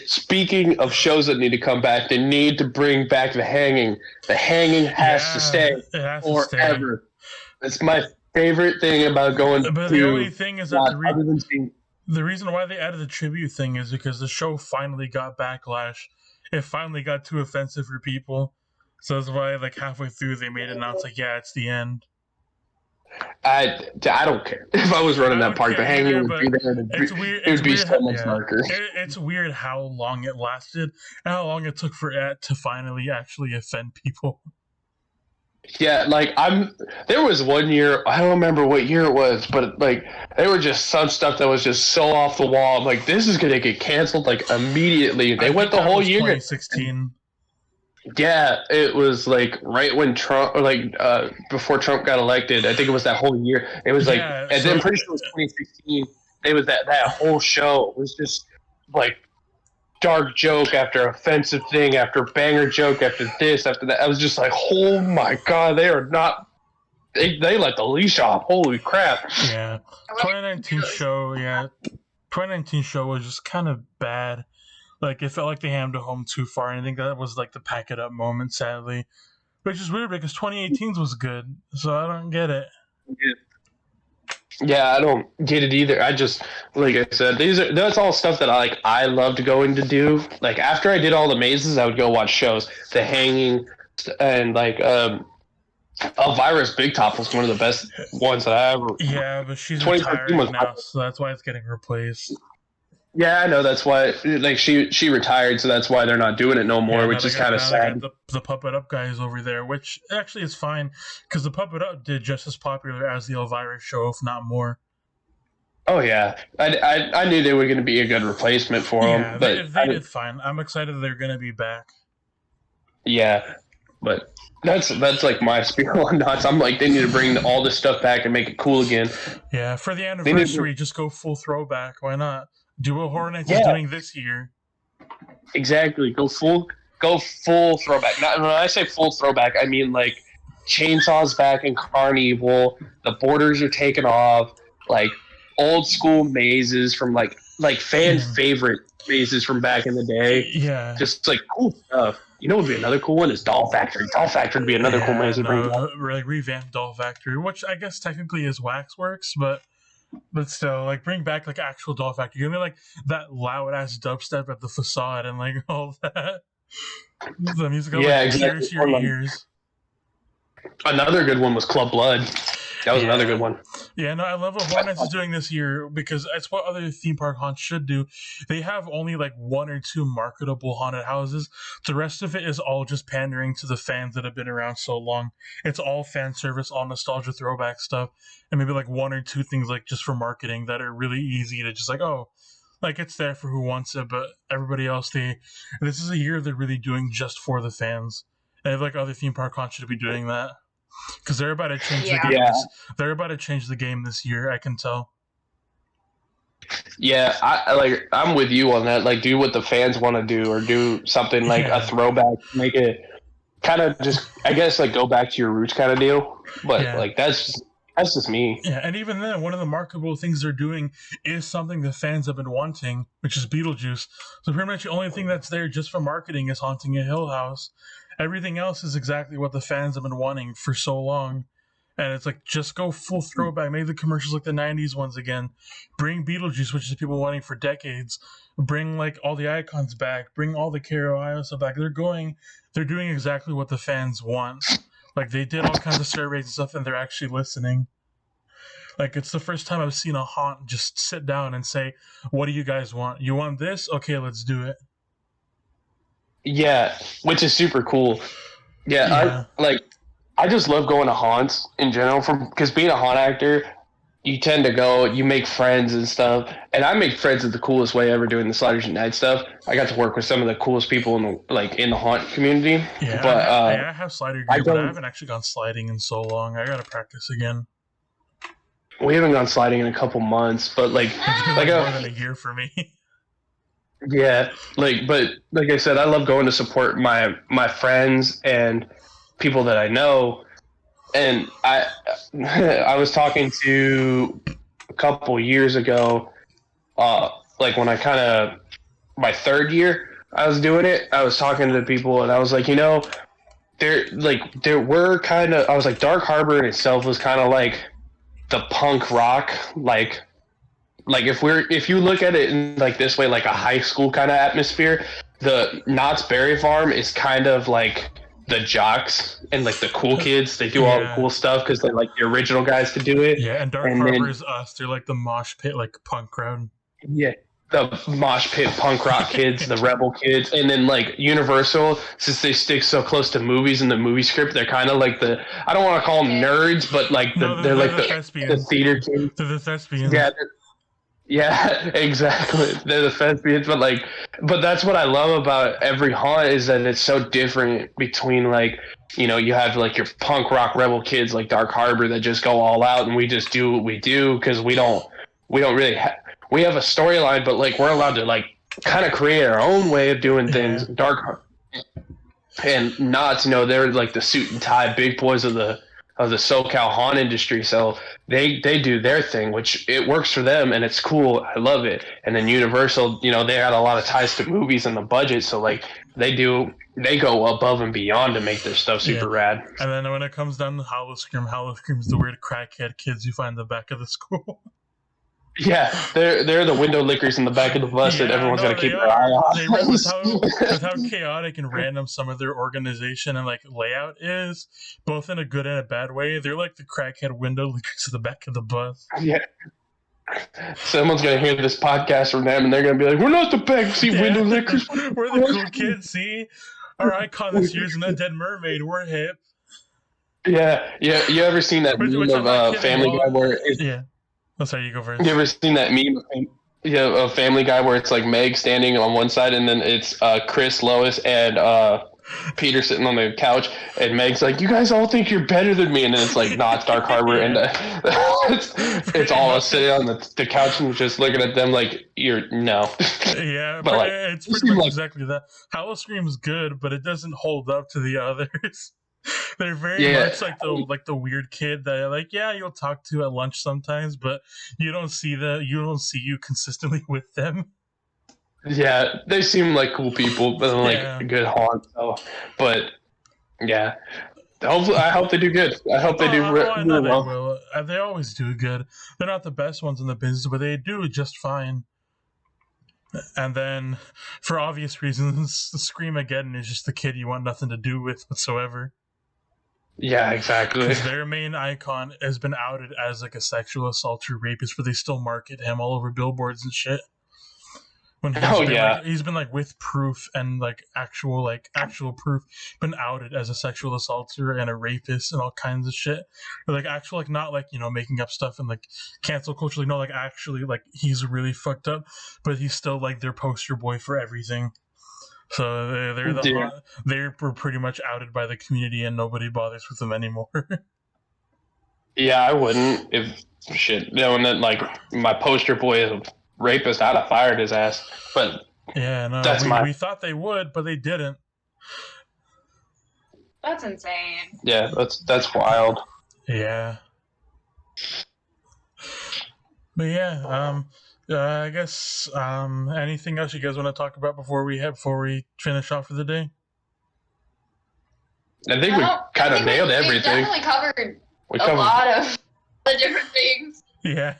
Speaking of shows that need to come back, they need to bring back the hanging. The hanging has to stay forever. That's my favorite thing about going to. But the only thing is that the reason why they added the tribute thing is because the show finally got backlash. It finally got too offensive for people. So that's why, like, halfway through, they made it announce, like, yeah, it's the end. I don't care. If I was running that park, the hanging would be there. It would be so much darker. It's weird how long it lasted and how long it took for it to finally actually offend people. Yeah, like there was one year, I don't remember what year it was, but like there were just some stuff that was just so off the wall. I'm like, this is gonna get canceled like immediately. They went the whole year. 2016. Yeah, it was like right when Trump, or like before Trump got elected. I think it was that whole year. It was like, and then I'm pretty sure it was 2016. It was that whole show was just like dark joke after offensive thing after banger joke after this after that. I was just like, oh my god, they are not. They let the leash off. Holy crap! Yeah, 2019 show. Yeah, 2019 show was just kind of bad. Like, it felt like they hammed it home too far, and I think that was, like, the pack it up moment, sadly. Which is weird, because 2018's was good, so I don't get it. Yeah, I don't get it either. I just, like I said, that's all stuff that I loved going to do. Like, after I did all the mazes, I would go watch shows. The Hanging, and, like, Elvira's Big Top was one of the best ones that I ever... Yeah, but she's retired now, so that's why it's getting replaced. Yeah, I know. That's why, like, she retired, so that's why they're not doing it no more, which is kind of sad. The Puppet Up guys over there, which actually is fine, because the Puppet Up did just as popular as the Elvira show, if not more. Oh, yeah. I knew they were going to be a good replacement for them. But they did fine. I'm excited they're going to be back. Yeah, but that's like my spiel on nuts. I'm like, they need to bring all this stuff back and make it cool again. Yeah, for the anniversary, just go full throwback. Why not? Do what Horror Nights is doing this year. Exactly. Go full throwback. When I say full throwback, I mean like Chainsaws back in Carnival. The borders are taken off. Like old school mazes from like fan favorite mazes from back in the day. Yeah. Just like cool stuff. You know what would be another cool one is Doll Factory. Doll Factory would be another cool maze to bring back. Like revamp Doll Factory, which I guess technically is Waxworks, but still, like bring back like actual Doll Factory. Give me like that loud ass dubstep at the facade and like all that. The music pierce your ears. Another good one was Club Blood. That was another good one. Yeah, no, I love what Hornets is doing this year because it's what other theme park haunts should do. They have only like 1 or 2 marketable haunted houses. The rest of it is all just pandering to the fans that have been around so long. It's all fan service, all nostalgia throwback stuff, and maybe like 1 or 2 things like just for marketing that are really easy to just like, oh, like it's there for who wants it, but everybody else, this is a year they're really doing just for the fans. And I feel like other theme park haunts should be doing that. Because they're about to change the game. Yeah. They're about to change the game this year. I can tell. Yeah, I'm with you on that. Like, do what the fans want to do, or do something like a throwback, make it kind of just, I guess, like go back to your roots kind of deal. But like that's just me. Yeah, and even then, one of the marketable things they're doing is something the fans have been wanting, which is Beetlejuice. So pretty much the only thing that's there just for marketing is Haunting a Hill House. Everything else is exactly what the fans have been wanting for so long. And it's like, just go full throwback. Make the commercials like the 90s ones again. Bring Beetlejuice, which is people wanting for decades. Bring like all the icons back. Bring all the KROI stuff back. They're doing exactly what the fans want. Like they did all kinds of surveys and stuff, and they're actually listening. Like it's the first time I've seen a haunt just sit down and say, what do you guys want? You want this? Okay, let's do it. Yeah, which is super cool. Yeah. I just love going to haunts in general, because being a haunt actor, you tend to go, you make friends and stuff, and I make friends in the coolest way ever doing the Sliders Unite stuff. I got to work with some of the coolest people in the haunt community. Yeah, but I have slider gear, but I haven't actually gone sliding in so long. I gotta practice again. We haven't gone sliding in a couple months, but it's been like more than a year for me. Yeah, but like I said, I love going to support my friends and people that I know. And I was talking to a couple years ago, like when my 3rd year I was doing it, I was talking to people and I was like, there were kind of, I was like, Dark Harbor in itself was kind of like the punk rock, like if you look at it in like this way, like a high school kind of atmosphere, the Knott's Berry Farm is kind of like the jocks and like the cool kids. They do all the cool stuff because they're like the original guys to do it. Yeah, and Dark Harbor is us. They're like the mosh pit, like punk crowd. Yeah, the mosh pit punk rock kids, the rebel kids, and then like Universal, since they stick so close to movies and the movie script, they're kind of like I don't want to call them nerds, but like they're like the theater kids. They're the thespians. Yeah, exactly. They're the thespians, but that's what I love about every haunt is that it's so different between like, you have like your punk rock rebel kids like Dark Harbor that just go all out and we just do what we do because we don't really we have a storyline, but like we're allowed to like kind of create our own way of doing things. Dark Harbor and Knott's, they're like the suit and tie big boys of the SoCal haunt industry, so they do their thing, which it works for them and it's cool. I love it. And then Universal, they got a lot of ties to movies and the budget, so like they go above and beyond to make their stuff super rad. And then when it comes down to Howl-O-Scream's the weird crackhead kids you find in the back of the school. Yeah, they're the window lickers in the back of the bus that everyone's got to keep their eye on. With how chaotic and random some of their organization and like layout is, both in a good and a bad way, they're like the crackhead window lickers at the back of the bus. Yeah. Someone's going to hear this podcast from them and they're going to be like, we're not the backseat window lickers. We're the cool kids, see? Our icon this year's in that Dead Mermaid. We're hip. Yeah. You ever seen that meme of Family Guy where Yeah. Oh, sorry, you go first. You ever seen that meme of Family Guy where it's like Meg standing on one side and then it's Chris, Lois, and Peter sitting on the couch, and Meg's like, you guys all think you're better than me, and then it's like Knott's Dark Harbor, and it's all us sitting on the couch and just looking at them like, no. Yeah, but it's pretty much exactly that. Howl-O-Scream's good, but it doesn't hold up to the others. They're very much like the weird kid that like you'll talk to at lunch sometimes, but you don't see you consistently with them. Yeah, they seem like cool people, but like a good haunt. So, but yeah, hopefully, I hope they do good. I hope they do I know well. they will. They always do good. They're not the best ones in the business, but they do just fine. And then, for obvious reasons, the Screamageddon is just the kid you want nothing to do with whatsoever. Yeah, exactly. Because their main icon has been outed as like a sexual assault or rapist, but they still market him all over billboards and shit. When he's been like with proof and like actual proof, been outed as a sexual assaulter and a rapist and all kinds of shit. But like actual, like not like making up stuff and like cancel culture. Like, no, like actually, like he's really fucked up, but he's still like their poster boy for everything. So they're pretty much outed by the community and nobody bothers with them anymore. Yeah, I wouldn't if knowing that like my poster boy is a rapist, I'd have fired his ass. But yeah, no, we thought they would, but they didn't. That's insane. Yeah, that's wild. Yeah. But yeah, I guess anything else you guys want to talk about before we finish off for the day? I think we kind of nailed everything. We definitely covered a lot of the different things. Yeah.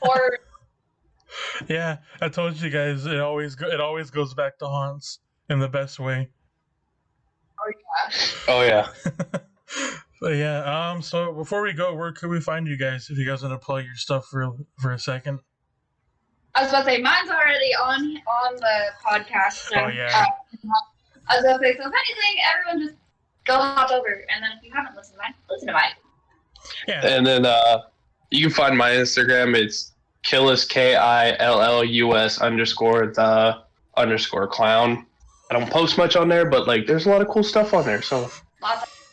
Yeah, I told you guys it always goes back to haunts in the best way. Oh yeah. But yeah, so before we go, where could we find you guys if you guys want to plug your stuff for a second? I was about to say mine's already on the podcast. So, oh yeah. I was about to say, so if anything, everyone just go hop over, and then if you haven't listened to mine, listen to mine. Yeah. And then you can find my Instagram. It's Killus _the_clown. I don't post much on there, but like there's a lot of cool stuff on there. So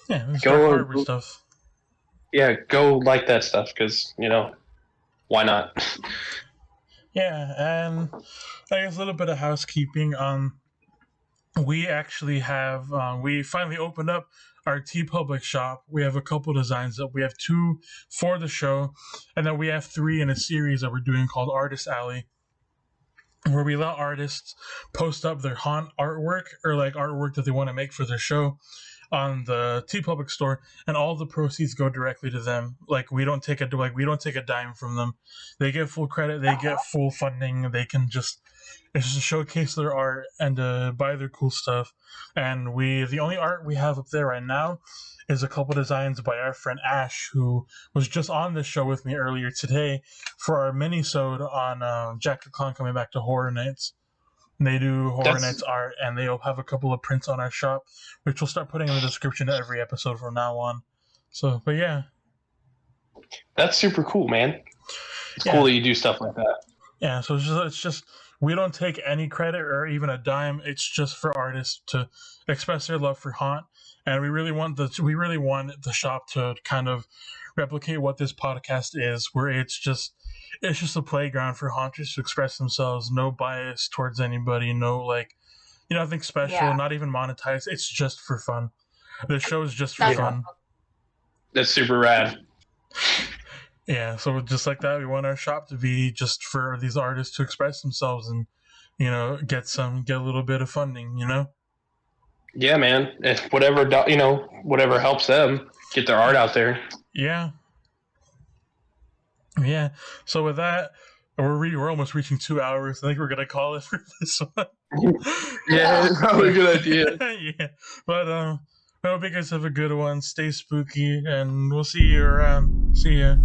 yeah, go stuff. Yeah, go like that stuff because why not? Yeah, and I guess a little bit of housekeeping. We actually have we finally opened up our TeePublic shop. We have a couple designs up. We have 2 for the show, and then we have 3 in a series that we're doing called Artist Alley, where we let artists post up their haunt artwork or like artwork that they want to make for their show on the TeePublic store, and all the proceeds go directly to them. Like we don't take a dime from them. They get full credit. They get full funding. They can just showcase their art and buy their cool stuff. And the only art we have up there right now is a couple designs by our friend Ash, who was just on this show with me earlier today for our mini-sode on Jack the Clown coming back to Horror Nights. And they do Horror Nights art, and they'll have a couple of prints on our shop, which we'll start putting in the description of every episode from now on. So, but yeah. That's super cool, man. It's cool that you do stuff like that. Yeah, so it's just we don't take any credit or even a dime. It's just for artists to express their love for haunt, and we really want the shop to kind of replicate what this podcast is, where it's just a playground for haunters to express themselves. No bias towards anybody. No nothing special. Not even monetized. It's just for fun. The show is just for fun. That's super rad. Yeah, so just like that, we want our shop to be just for these artists to express themselves and, get a little bit of funding, Yeah, man. If whatever helps them get their art out there. Yeah. Yeah. So with that, we're almost reaching 2 hours. I think we're gonna call it for this one. Yeah, it's probably a good idea. Yeah, but I hope you guys have a good one. Stay spooky, and we'll see you around. See ya.